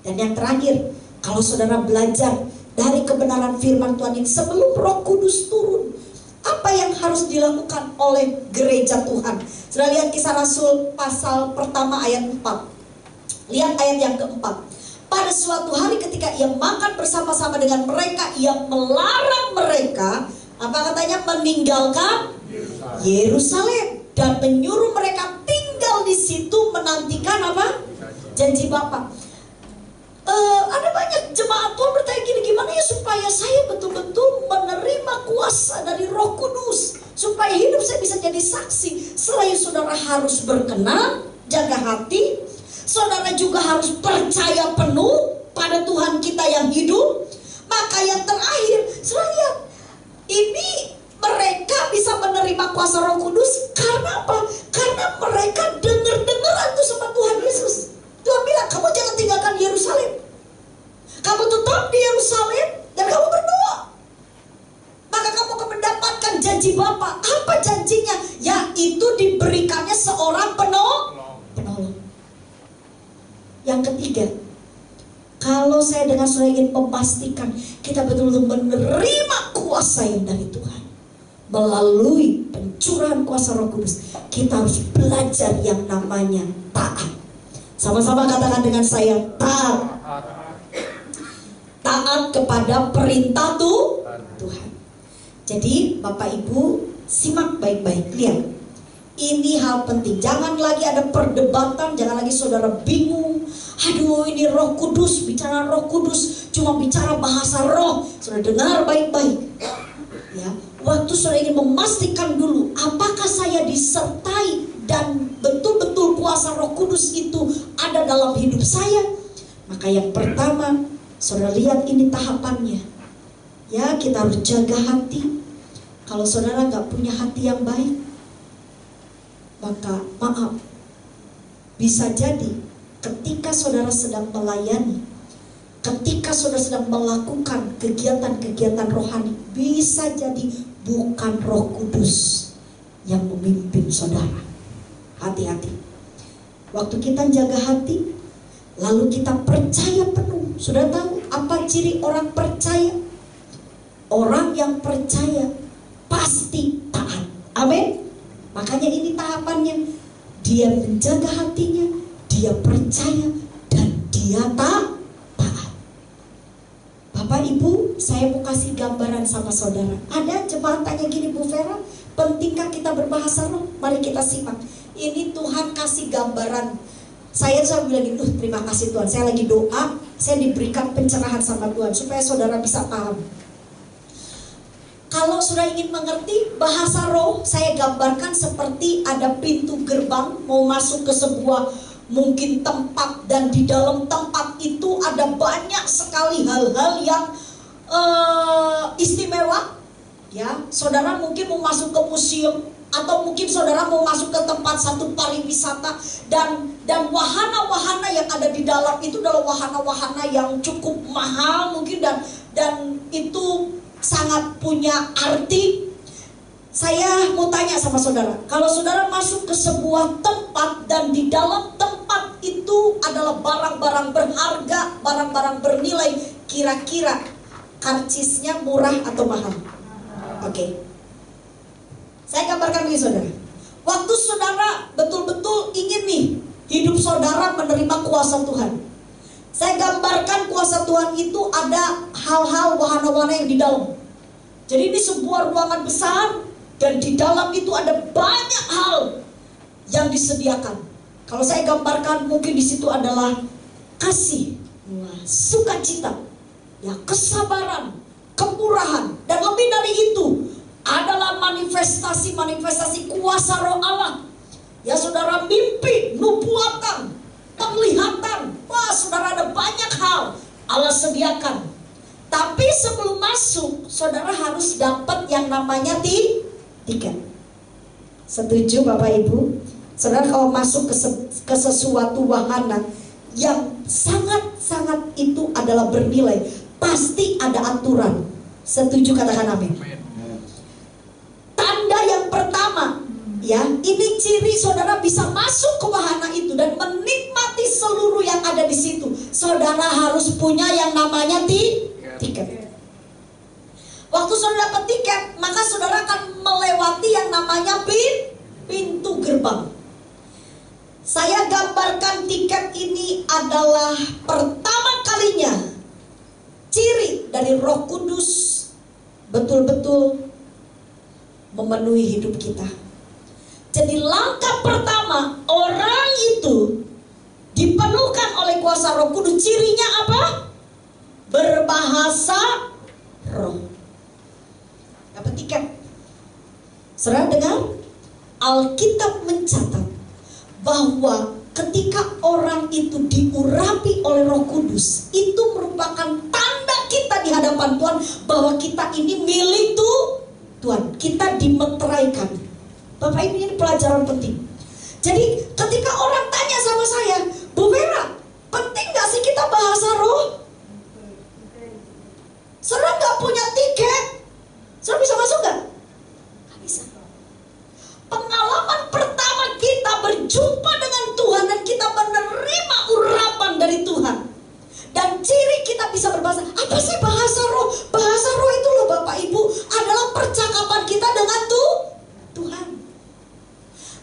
Dan yang terakhir, kalau saudara belajar dari kebenaran firman Tuhan ini, sebelum Roh Kudus turun, apa yang harus dilakukan oleh gereja Tuhan? Saudara lihat Kisah Rasul pasal pertama ayat 4. Lihat ayat yang keempat. Pada suatu hari ketika ia makan bersama-sama dengan mereka, ia melarang mereka, apa katanya, meninggalkan Yerusalem, dan menyuruh mereka tinggal di situ menantikan apa? Janji Bapa. Ada banyak jemaat Tuhan bertanya gini, gimana ya supaya saya betul-betul menerima kuasa dari Roh Kudus, supaya hidup saya bisa jadi saksi. Selain saudara harus berkenan, jaga hati, saudara juga harus percaya penuh pada Tuhan kita yang hidup. Maka yang terakhir, saudara lihat, ini mereka bisa menerima kuasa Roh Kudus karena apa? Karena mereka dengar-dengaran tuh sama Tuhan Yesus. Tuhan bilang, kamu jangan tinggalkan Yerusalem, kamu tetap di Yerusalem dan kamu berdoa, maka kamu akan mendapatkan janji Bapa. Apa janjinya? Yaitu diberikannya seorang penolong. Yang ketiga, kalau saya dengan saudara ingin memastikan kita betul-betul menerima kuasa yang dari Tuhan melalui pencurahan kuasa Roh Kudus, kita harus belajar yang namanya taat. Sama-sama katakan dengan saya, taat. Taat kepada perintah Tuhan. Jadi Bapak Ibu simak baik-baik, lihat. Ini hal penting. Jangan lagi ada perdebatan, jangan lagi saudara bingung. Aduh, ini Roh Kudus, bicara Roh Kudus, cuma bicara bahasa roh. Saudara dengar baik-baik. Ya, waktu saudara ingin memastikan dulu, apakah saya disertai dan betul-betul kuasa Roh Kudus itu ada dalam hidup saya? Maka yang pertama, saudara lihat ini tahapannya. Ya, kita harus jaga hati. Kalau saudara nggak punya hati yang baik, maka maaf, bisa jadi ketika saudara sedang melayani, ketika saudara sedang melakukan kegiatan-kegiatan rohani, bisa jadi bukan Roh Kudus yang memimpin saudara. Hati-hati. Waktu kita jaga hati, lalu kita percaya penuh. Sudah tahu apa ciri orang percaya? Orang yang percaya pasti taat. Amin. Makanya ini tahapannya. Dia menjaga hatinya, dia percaya, dan dia taat. Bapak Ibu, saya mau kasih gambaran sama saudara. Ada jemaat tanya gini, Bu Vera, pentingkah kita berbahasa roh? Mari kita simak. ini Tuhan kasih gambaran. Saya bilang gitu, terima kasih Tuhan. Saya lagi doa, saya diberikan pencerahan sama Tuhan supaya saudara bisa paham. Kalau sudah ingin mengerti bahasa roh, saya gambarkan seperti ada pintu gerbang mau masuk ke sebuah mungkin tempat, dan di dalam tempat itu ada banyak sekali hal-hal yang istimewa. Ya, saudara mungkin mau masuk ke museum, atau mungkin saudara mau masuk ke tempat satu pariwisata, dan wahana-wahana yang ada di dalam itu adalah wahana-wahana yang cukup mahal mungkin, dan itu sangat punya arti. Saya mau tanya sama saudara, kalau saudara masuk ke sebuah tempat dan di dalam tempat itu adalah barang-barang berharga, barang-barang bernilai, kira-kira karcisnya murah atau mahal? Oke. Saya gambarkan begini saudara. Waktu saudara betul-betul ingin nih hidup saudara menerima kuasa Tuhan, saya gambarkan kuasa Tuhan itu ada hal-hal wahana-wahana yang di dalam. Jadi ini sebuah ruangan besar, dan di dalam itu ada banyak hal yang disediakan. Kalau saya gambarkan mungkin di situ adalah kasih, sukacita, ya, kesabaran, kemurahan, dan lebih dari itu adalah manifestasi kuasa roh Allah. Ya saudara, mimpi, nubuatan, penglihatan. Wah saudara, ada banyak hal Allah sediakan. Tapi sebelum masuk, saudara harus dapat yang namanya tiket. Setuju Bapak Ibu? Saudara kalau masuk ke sesuatu wahana yang sangat-sangat itu adalah bernilai, pasti ada aturan. Setuju, katakan amin. Tanda yang pertama, ya, ini ciri saudara bisa masuk ke wahana itu dan menikmati seluruh yang ada di situ. Saudara harus punya yang namanya tiket. Waktu saudara dapat tiket, maka saudara akan melewati yang namanya pintu gerbang. Saya gambarkan tiket ini adalah pertama kalinya ciri dari Roh Kudus betul-betul memenuhi hidup kita. Jadi langkah pertama orang itu dipenuhkan oleh kuasa Roh Kudus. Cirinya apa? Berbahasa roh. Dapat tiket. Saudara dengar? Alkitab mencatat bahwa ketika orang itu diurapi oleh Roh Kudus, itu merupakan tanda kita di hadapan Tuhan bahwa kita ini milik Tuhan. Kita dimeteraikan. Bapak Ibu, ini pelajaran penting. Jadi ketika orang tanya sama saya, Bu Vera, penting gak sih kita bahasa roh? Saudara gak punya tiket, saudara bisa masuk gak? Gak bisa. Pengalaman pertama kita berjumpa dengan Tuhan dan kita menerima urapan dari Tuhan, dan ciri kita bisa berbahasa. Apa sih bahasa roh? Bahasa roh itu loh Bapak Ibu adalah percakapan kita dengan Tuhan.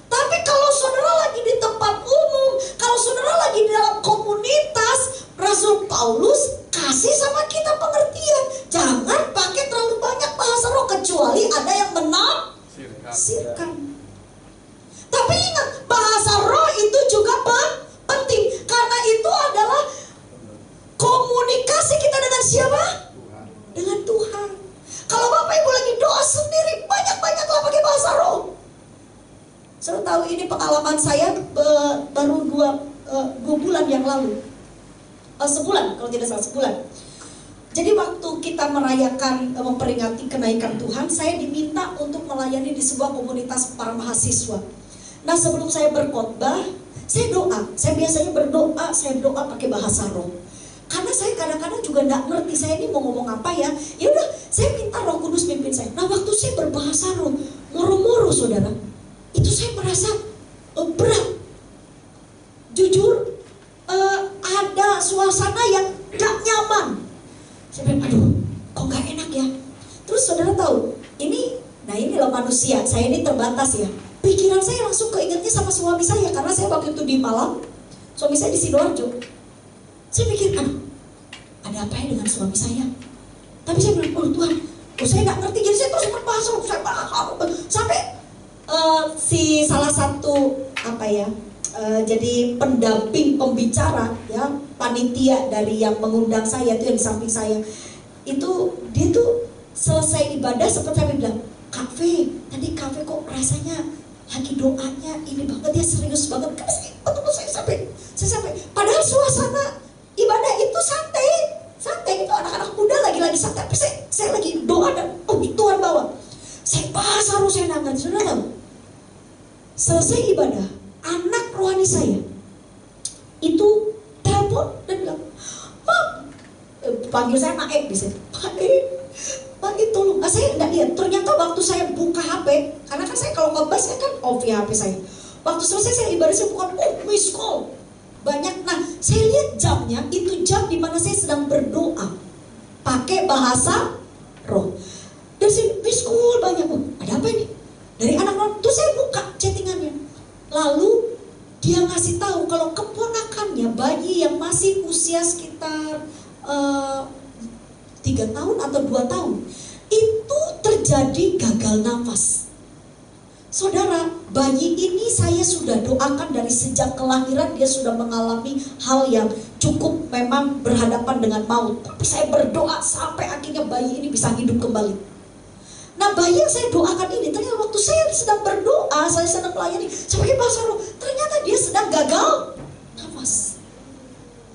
Tapi kalau saudara lagi di tempat umum, kalau saudara lagi di dalam komunitas, Rasul Paulus kasih sama kita pengertian, jangan pakai terlalu banyak bahasa roh kecuali ada yang menafsirkan. Tapi ingat, bahasa roh itu juga penting, karena itu adalah komunikasi kita dengan siapa? Dengan Tuhan. Kalau Bapak Ibu lagi doa sendiri, banyak-banyaklah pakai bahasa roh. Saya tahu ini pengalaman saya baru 2 bulan yang lalu. Sebulan, kalau tidak salah sebulan. Jadi waktu kita merayakan, memperingati kenaikan Tuhan, saya diminta untuk melayani di sebuah komunitas para mahasiswa. Nah sebelum saya berkhotbah, saya doa. Saya biasanya berdoa, saya doa pakai bahasa roh. Karena saya kadang-kadang juga nggak ngerti saya ini mau ngomong apa ya. Ya udah, saya minta Roh Kudus pimpin saya. Nah waktu saya berbahasa roh, moro-moro saudara, itu saya merasa berat. Jujur, ada suasana yang gak nyaman. Saya bilang, aduh, kok gak enak ya. Terus saudara tahu, ini loh manusia, saya ini terbatas ya. Pikiran saya langsung keingetnya sama suami saya, karena saya waktu itu di Malang, suami saya di Sidoarjo. Saya pikir, aduh, ada apa ya dengan suami saya? Tapi saya bilang, oh Tuhan, saya gak ngerti. Jadi saya terus berbahasa, saya bahas sampai si salah satu jadi pendamping pembicara ya, panitia dari yang mengundang saya itu yang di samping saya. Itu dia tuh selesai ibadah seperti saya bilang, Kak V, tadi Kak V kok rasanya lagi doanya ini banget ya, serius banget. Betul saya sampai padahal suasana ibadah itu santai itu anak-anak muda lagi santai, tapi saya lagi doa dan Tuhan bawa. Saya bahasa roh, saya nangis. Sudah tahu? Selesai ibadah, anak rohani saya itu telepon dan bilang, Mam, panggil saya Mae bisa. Pak tolong, saya enggak lihat. Ternyata waktu saya buka HP, karena kan saya kalau khotbah saya kan off ya HP saya. Waktu selesai saya ibadah, saya buka, miss call banyak. Nah, saya lihat jamnya, itu jam dimana saya sedang berdoa pakai bahasa roh. Dan saya miss call banyak. Ada apa ini? Dari anak-anak. Terus saya buka chattingannya. Lalu dia ngasih tahu kalau keponakannya, bayi yang masih usia sekitar 3 tahun atau 2 tahun, itu terjadi gagal nafas. Saudara, bayi ini saya sudah doakan dari sejak kelahiran, dia sudah mengalami hal yang cukup memang berhadapan dengan maut. Tapi saya berdoa sampai akhirnya bayi ini bisa hidup kembali. Nah, bayi yang saya doakan ini, ternyata waktu saya sedang berdoa, saya sedang melayani, sebagai bahasa roh, ternyata dia sedang gagal nafas.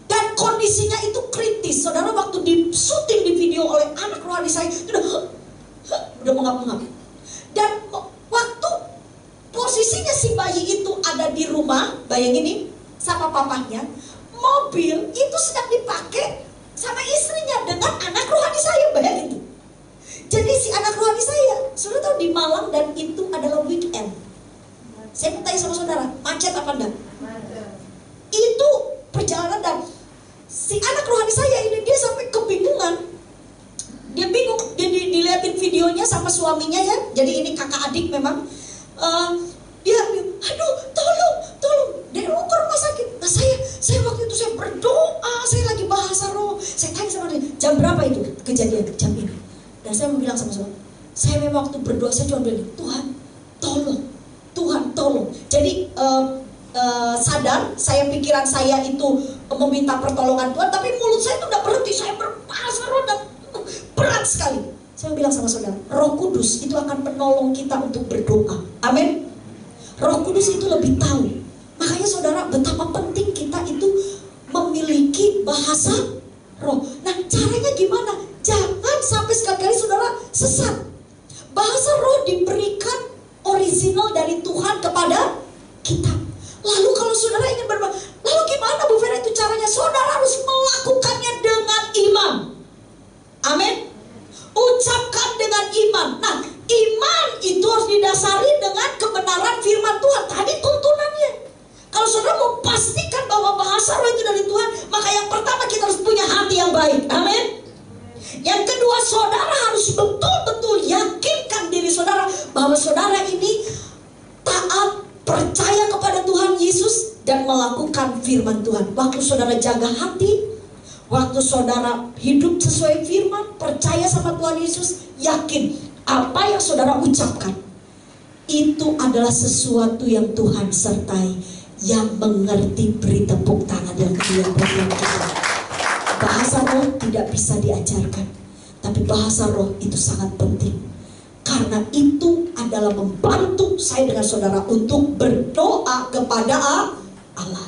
Dan kondisinya itu kritis. Saudara, waktu di syuting di video oleh anak rohani saya, udah mengap-mengap. Dan waktu posisinya si bayi itu ada di rumah, bayangin ini, sama papahnya, mobil itu sedang dipakai sama istrinya dengan anak rohani saya, bayangin itu. Jadi si anak rohani saya, sudah tahu di Malang dan itu adalah weekend. Saya mau tanya sama saudara, macet apa enggak? Itu perjalanan dan si anak rohani saya ini dia sampai kebingungan. Dia bingung, dia dilihatin videonya sama suaminya ya. Jadi ini kakak adik memang. Dia, aduh tolong, dia mau ke rumah sakit. Nah saya waktu itu saya berdoa, saya lagi bahasa roh. Saya tanya sama dia, jam berapa itu kejadian? Jam ini. Dan saya bilang sama suami, saya memang waktu berdoa saya cuma bilang, Tuhan tolong. Jadi sadar, pikiran saya itu meminta pertolongan Tuhan, tapi mulut saya itu udah berhenti, saya berbahasa roh dan berat sekali. Saya bilang sama saudara, Roh Kudus itu akan menolong kita untuk berdoa. Amin. Roh Kudus itu lebih tahu. Makanya saudara, betapa penting kita itu memiliki bahasa roh. Nah, caranya gimana? Jangan sampai sekali-kali saudara sesat. Bahasa roh diberikan original dari Tuhan kepada kita. Lalu kalau saudara ingin berbahasa, lalu gimana Bu Vera itu caranya? Saudara harus melakukannya dengan iman. Amin. Ucapkan dengan iman. Nah, iman itu harus didasari dengan kebenaran firman Tuhan. Tadi tuntunannya. Kalau saudara mau pastikan bahwa bahasa roh itu dari Tuhan, maka yang pertama kita harus punya hati yang baik. Amin. Yang kedua, saudara harus betul-betul yakinkan diri saudara bahwa saudara ini taat, percaya kepada Tuhan Yesus dan melakukan firman Tuhan. Waktu saudara jaga hati, waktu saudara hidup sesuai firman, percaya sama Tuhan Yesus, yakin apa yang saudara ucapkan itu adalah sesuatu yang Tuhan sertai. Yang mengerti beri tepuk tangan yang kedua buat kita. Bahasa roh tidak bisa diajarkan, tapi bahasa roh itu sangat penting. Karena itu adalah membantu saya dengan saudara untuk berdoa kepada Allah.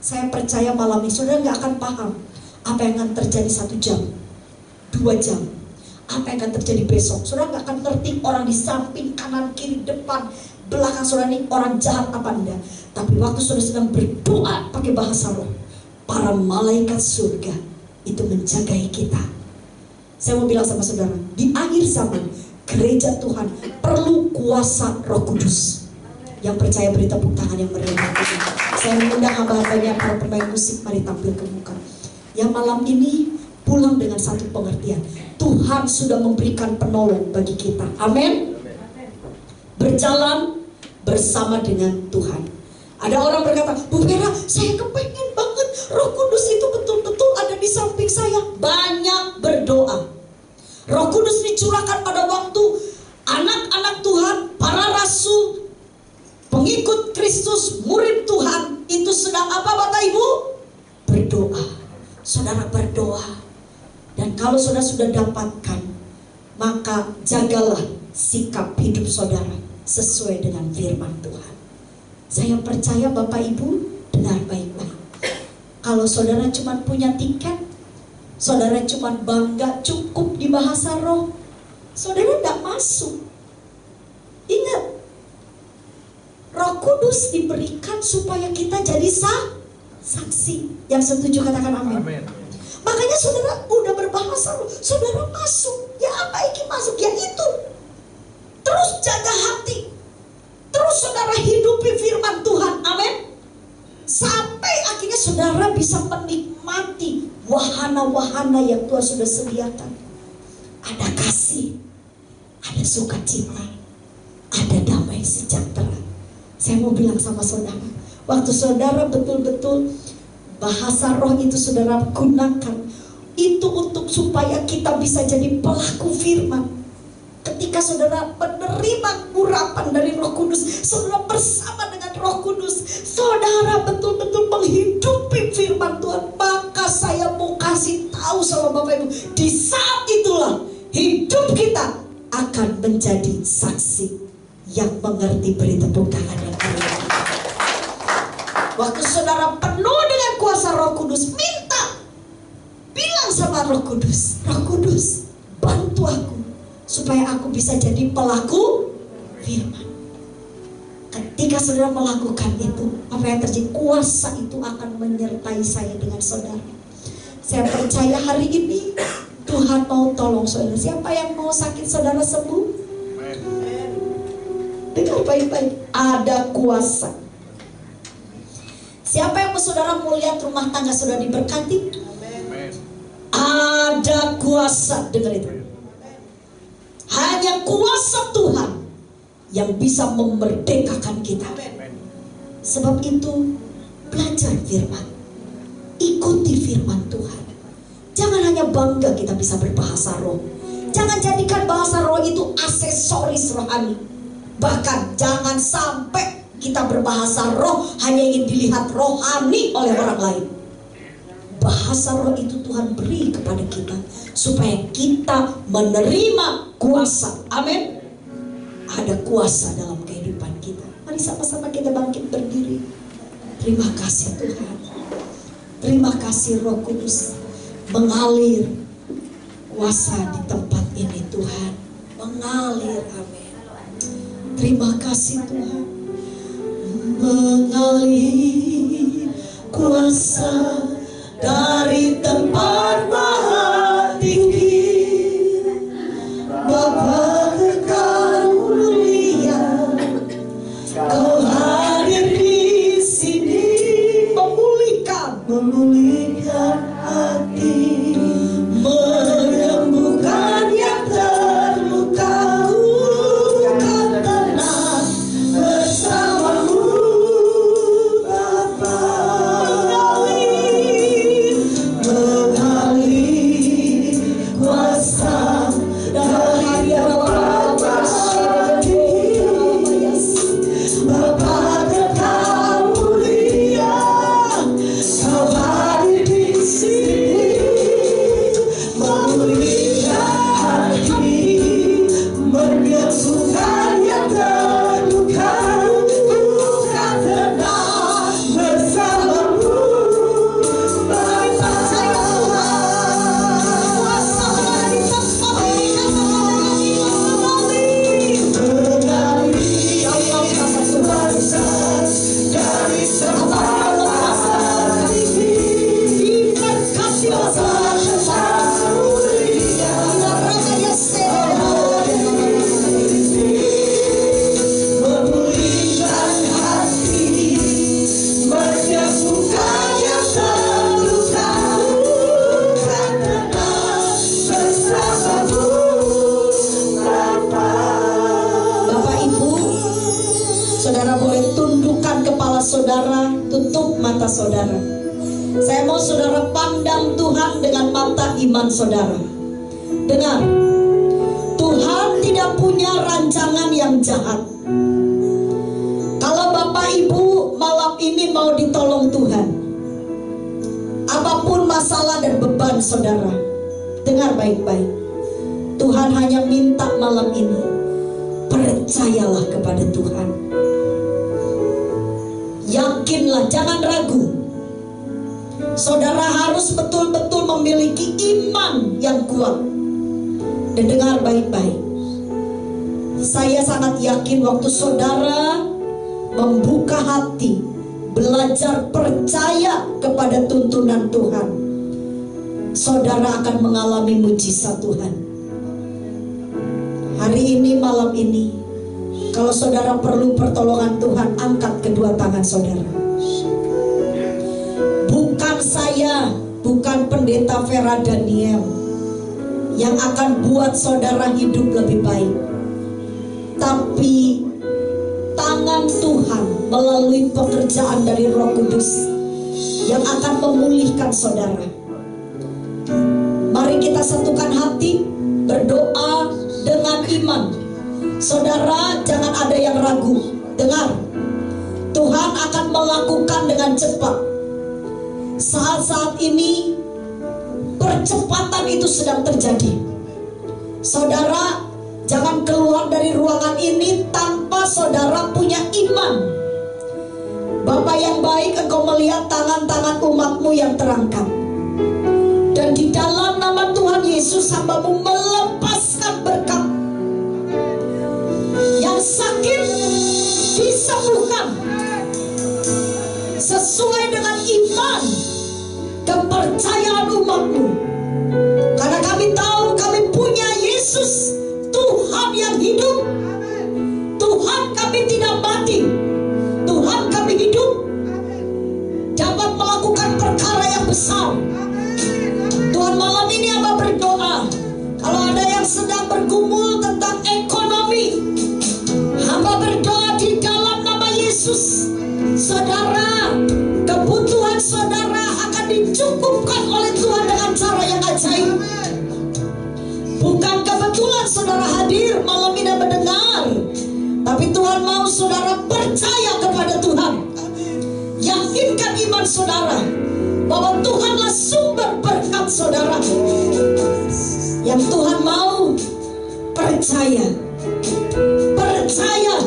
Saya percaya malam ini saudara gak akan paham apa yang akan terjadi 1 jam, 2 jam, apa yang akan terjadi besok. Saudara gak akan ngerti orang di samping, kanan, kiri, depan, belakang saudara ini orang jahat apa enggak. Tapi waktu saudara sedang berdoa pakai bahasa roh, para malaikat surga itu menjagai kita. Saya mau bilang sama saudara, di akhir zaman gereja Tuhan perlu kuasa Roh Kudus. Yang percaya beri tepuk tangan yang meriah. Saya mengundang hamba-hambanya para pemain musik, mari tampil ke muka. Yang malam ini pulang dengan satu pengertian, Tuhan sudah memberikan penolong bagi kita. Amin. Berjalan bersama dengan Tuhan. Ada orang berkata, Bu Vera, saya kepengen banget Roh Kudus itu betul-betul ada di samping saya. Banyak berdoa. Roh Kudus dicurahkan pada waktu anak-anak Tuhan, para rasul, pengikut Kristus, murid saudara berdoa. Dan kalau saudara sudah dapatkan, maka jagalah sikap hidup saudara sesuai dengan firman Tuhan. Saya percaya Bapak Ibu dengar baik-baik. Kalau saudara cuma punya tiket, saudara cuma bangga cukup di bahasa roh, saudara tidak masuk. Ingat, Roh Kudus diberikan supaya kita jadi saksi. Yang setuju katakan amin. Amin. Makanya saudara udah berbahasa roh, saudara masuk. Ya apa iki masuk? Ya itu. Terus jaga hati. Terus saudara hidupi firman Tuhan. Amin. Sampai akhirnya saudara bisa menikmati wahana-wahana yang Tuhan sudah sediakan. Ada kasih, ada sukacita, ada damai sejahtera. Saya mau bilang sama saudara, waktu saudara betul-betul bahasa roh itu saudara gunakan, itu untuk supaya kita bisa jadi pelaku firman. Ketika saudara menerima urapan dari Roh Kudus, saudara bersama dengan Roh Kudus, saudara betul-betul menghidupi firman Tuhan. Maka saya mau kasih tahu sama Bapak Ibu, di saat itulah hidup kita akan menjadi saksi yang mengerti. Beri tepuk tangan yang mulia. Waktu saudara penuh dengan kuasa Roh Kudus, bilang sama Roh Kudus, Roh Kudus, bantu aku supaya aku bisa jadi pelaku firman. Ketika saudara melakukan itu, apa yang terjadi? Kuasa itu akan menyertai saya dengan saudara. Saya percaya hari ini Tuhan mau tolong saudara. Siapa yang mau sakit saudara sembuh? Dengar baik-baik, ada kuasa. Siapa yang saudara mau lihat rumah tangga saudara diberkati? Ada kuasa, dengar itu. Hanya kuasa Tuhan yang bisa memerdekakan kita. Sebab itu, belajar firman, ikuti firman Tuhan. Jangan hanya bangga kita bisa berbahasa roh. Jangan jadikan bahasa roh itu aksesoris rohani. Bahkan jangan sampai kita berbahasa roh hanya ingin dilihat rohani oleh orang lain. Bahasa roh itu Tuhan beri kepada kita supaya kita menerima kuasa. Amin. Ada kuasa dalam kehidupan kita. Mari sama-sama kita bangkit berdiri. Terima kasih Tuhan. Terima kasih Roh Kudus mengalir kuasa di tempat ini Tuhan. Mengalir. Amin. Terima kasih Tuhan. Mengalir kuasa dari tempat maha tinggi. Bapa kekal mulia, Kau hadir di sini, memulihkan hati, menyembuhkan yang terluka. Kan tenang bersamamu Bapa. Mengalir kuasa dari tempat maha tinggi. Bapa kekal mulia, Kau hadir di sini, memulihkan hati, menyembuhkan yang terluka. Bukan tenang bersamamu Bapa. Kuasa dari tempat ini mengalir kuasa dari tempat maha tinggi. Diberkati Bapa kekal mulia, memulihkan hati, menyembuhkan yang terluka. Bukan tenang bersamamu Bapa. Bapak Ibu, saudara boleh tundukkan kepala saudara, tutup mata saudara. Saya mau saudara pandang Tuhan dengan mata iman saudara. Dengar, Tuhan tidak punya rancangan yang jahat. Kalau Bapak Ibu malam ini mau ditolong Tuhan, apapun apapun masalah dan beban saudara, dengar baik-baik. Tuhan hanya minta malam ini, percayalah kepada Tuhan. Yakinlah, jangan ragu. Saudara harus betul-betul memiliki iman yang kuat. Dan dengar baik-baik, saya sangat yakin waktu saudara membuka hati, belajar percaya kepada tuntunan Tuhan, saudara akan mengalami mujizat Tuhan. Hari ini, malam ini, kalau saudara perlu pertolongan Tuhan, angkat kedua tangan saudara. Bukan saya, bukan pendeta Vera Daniel yang akan buat saudara hidup lebih baik, tapi tangan Tuhan melalui pekerjaan dari Roh Kudus yang akan memulihkan saudara. Mari kita satukan hati, berdoa dengan iman. Saudara, jangan ada yang ragu. Dengar, Tuhan akan melakukan dengan cepat. Saat-saat ini percepatan itu sedang terjadi. Saudara, jangan keluar dari ruangan ini tanpa saudara punya iman. Bapa yang baik, Engkau melihat tangan-tangan umat-Mu yang terangkat. Dan di dalam nama Tuhan Yesus, hamba-Mu melepaskan berkat. Yang sakit disembuhkan sesuai dengan iman, kepercayaan umat-Mu. Karena kami tahu kami punya Yesus, Tuhan yang hidup. Tuhan kami tidak mati, Tuhan kami hidup, dapat melakukan perkara yang besar. Tuhan, malam ini hamba berdoa, kalau ada yang sedang bergumul tentang ekonomi, hamba berdoa di dalam nama Yesus, saudara, kebutuhan saudara akan dicukupkan oleh Tuhan dengan cara yang ajaib. Bukan kebetulan saudara hadir malam ini mendengar, tapi Tuhan mau saudara percaya kepada Tuhan. Yakinkan iman saudara bahwa Tuhanlah sumber berkat saudara. Yang Tuhan mau percaya. Percaya.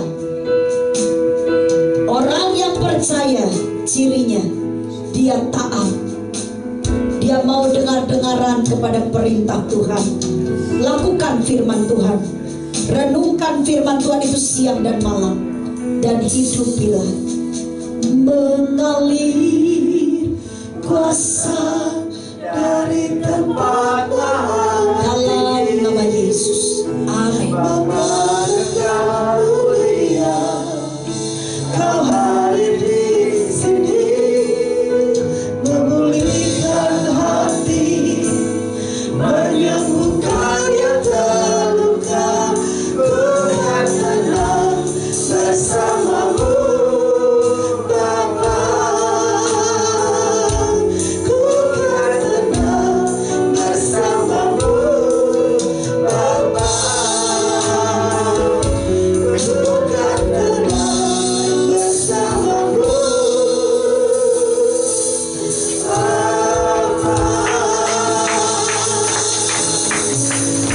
Orang yang percaya, cirinya dia taat. Dia mau dengar-dengaran kepada perintah Tuhan. Lakukan firman Tuhan. Renungkan firman Tuhan itu siang dan malam. Dan hidupilah. Mengalir kuasa dari tempat dalam nama Yesus. Amin. Kau hadir di sini, memulihkan hati, menyembuhkan yang terluka. Ku akan tenang bersamamu, Bapa. Ku akan tenang bersamamu, Bapa. Ku akan tenang bersamamu, Bapa.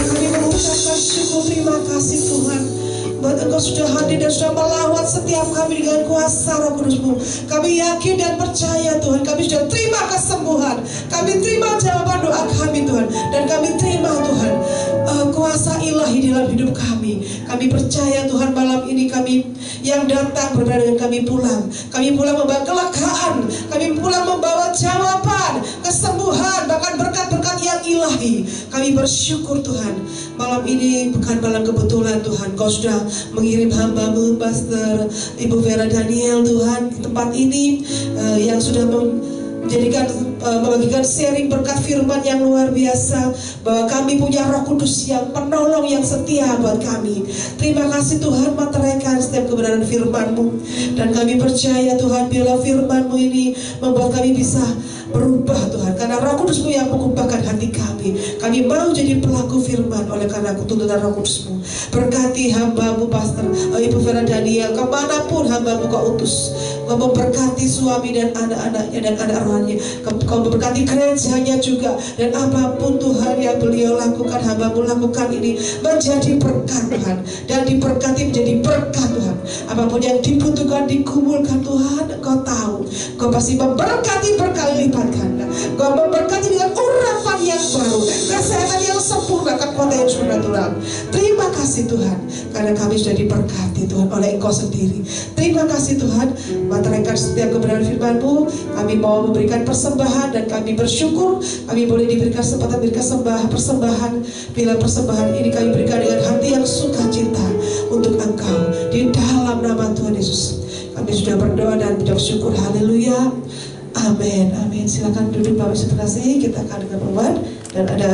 Kami mengucapkan syukur, terima kasih Tuhan, buat Engkau sudah hadir dan sudah melawat setiap kami dengan kuasa Roh Kudus-Mu. Kami yakin dan percaya Tuhan, kami sudah terima kesembuhan, kami terima jawaban doa kami Tuhan, dan kami terima Tuhan kuasa ilahi dalam hidup kami. Kami percaya Tuhan, malam ini kami yang datang berbeda dengan kami pulang. Kami pulang membawa kelegaan, kami pulang membawa jawaban, kesembuhan, bahkan berkat-berkat yang ilahi. Kami bersyukur Tuhan, malam ini bukan malam kebetulan Tuhan. Kau sudah mengirim hamba-Mu Pastor Ibu Vera Daniel Tuhan di tempat ini, yang sudah membagikan sharing berkat firman yang luar biasa, bahwa kami punya Roh Kudus yang penolong, yang setia buat kami. Terima kasih Tuhan, meteraikan setiap kebenaran firman-Mu, dan kami percaya Tuhan, bila firman-Mu ini membuat kami bisa berubah Tuhan, karena Roh Kudus-Mu yang mengubahkan hati kami. Kami mau jadi pelaku firman oleh karena tuntunan Roh Kudus-Mu. Berkati hamba-Mu Pastor Ibu Vera Daniel, kemanapun hamba-Mu Kau utus, memberkati suami dan anak-anaknya dan anak rohaninya. Kau memberkati gerejanya juga. Dan apapun Tuhan yang beliau lakukan, hamba-Mu lakukan ini menjadi berkat Tuhan. Dan diberkati menjadi berkat Tuhan. Apapun yang dibutuhkan, digumulkan Tuhan, Engkau tahu. Engkau pasti memberkati berkali lipat ganda. Engkau memberkati dengan urapan yang baru, kesehatan yang sempurna, kekuatan yang supernatural. Terima kasih Tuhan, karena kami sudah diberkati Tuhan oleh Engkau sendiri. Terima kasih Tuhan, meteraikan setiap kebenaran firman-Mu. Kami mau memberikan persembahan dan kami bersyukur kami boleh diberikan kesempatan memberikan persembahan. Bila persembahan ini kami berikan dengan hati yang sukacita untuk Engkau, di dalam nama Tuhan Yesus. Kami sudah berdoa dan bersyukur. Haleluya. Amin. Amin. Silakan duduk Bapak Ibu terkasih. Kita akan dengar pembahasan dan ada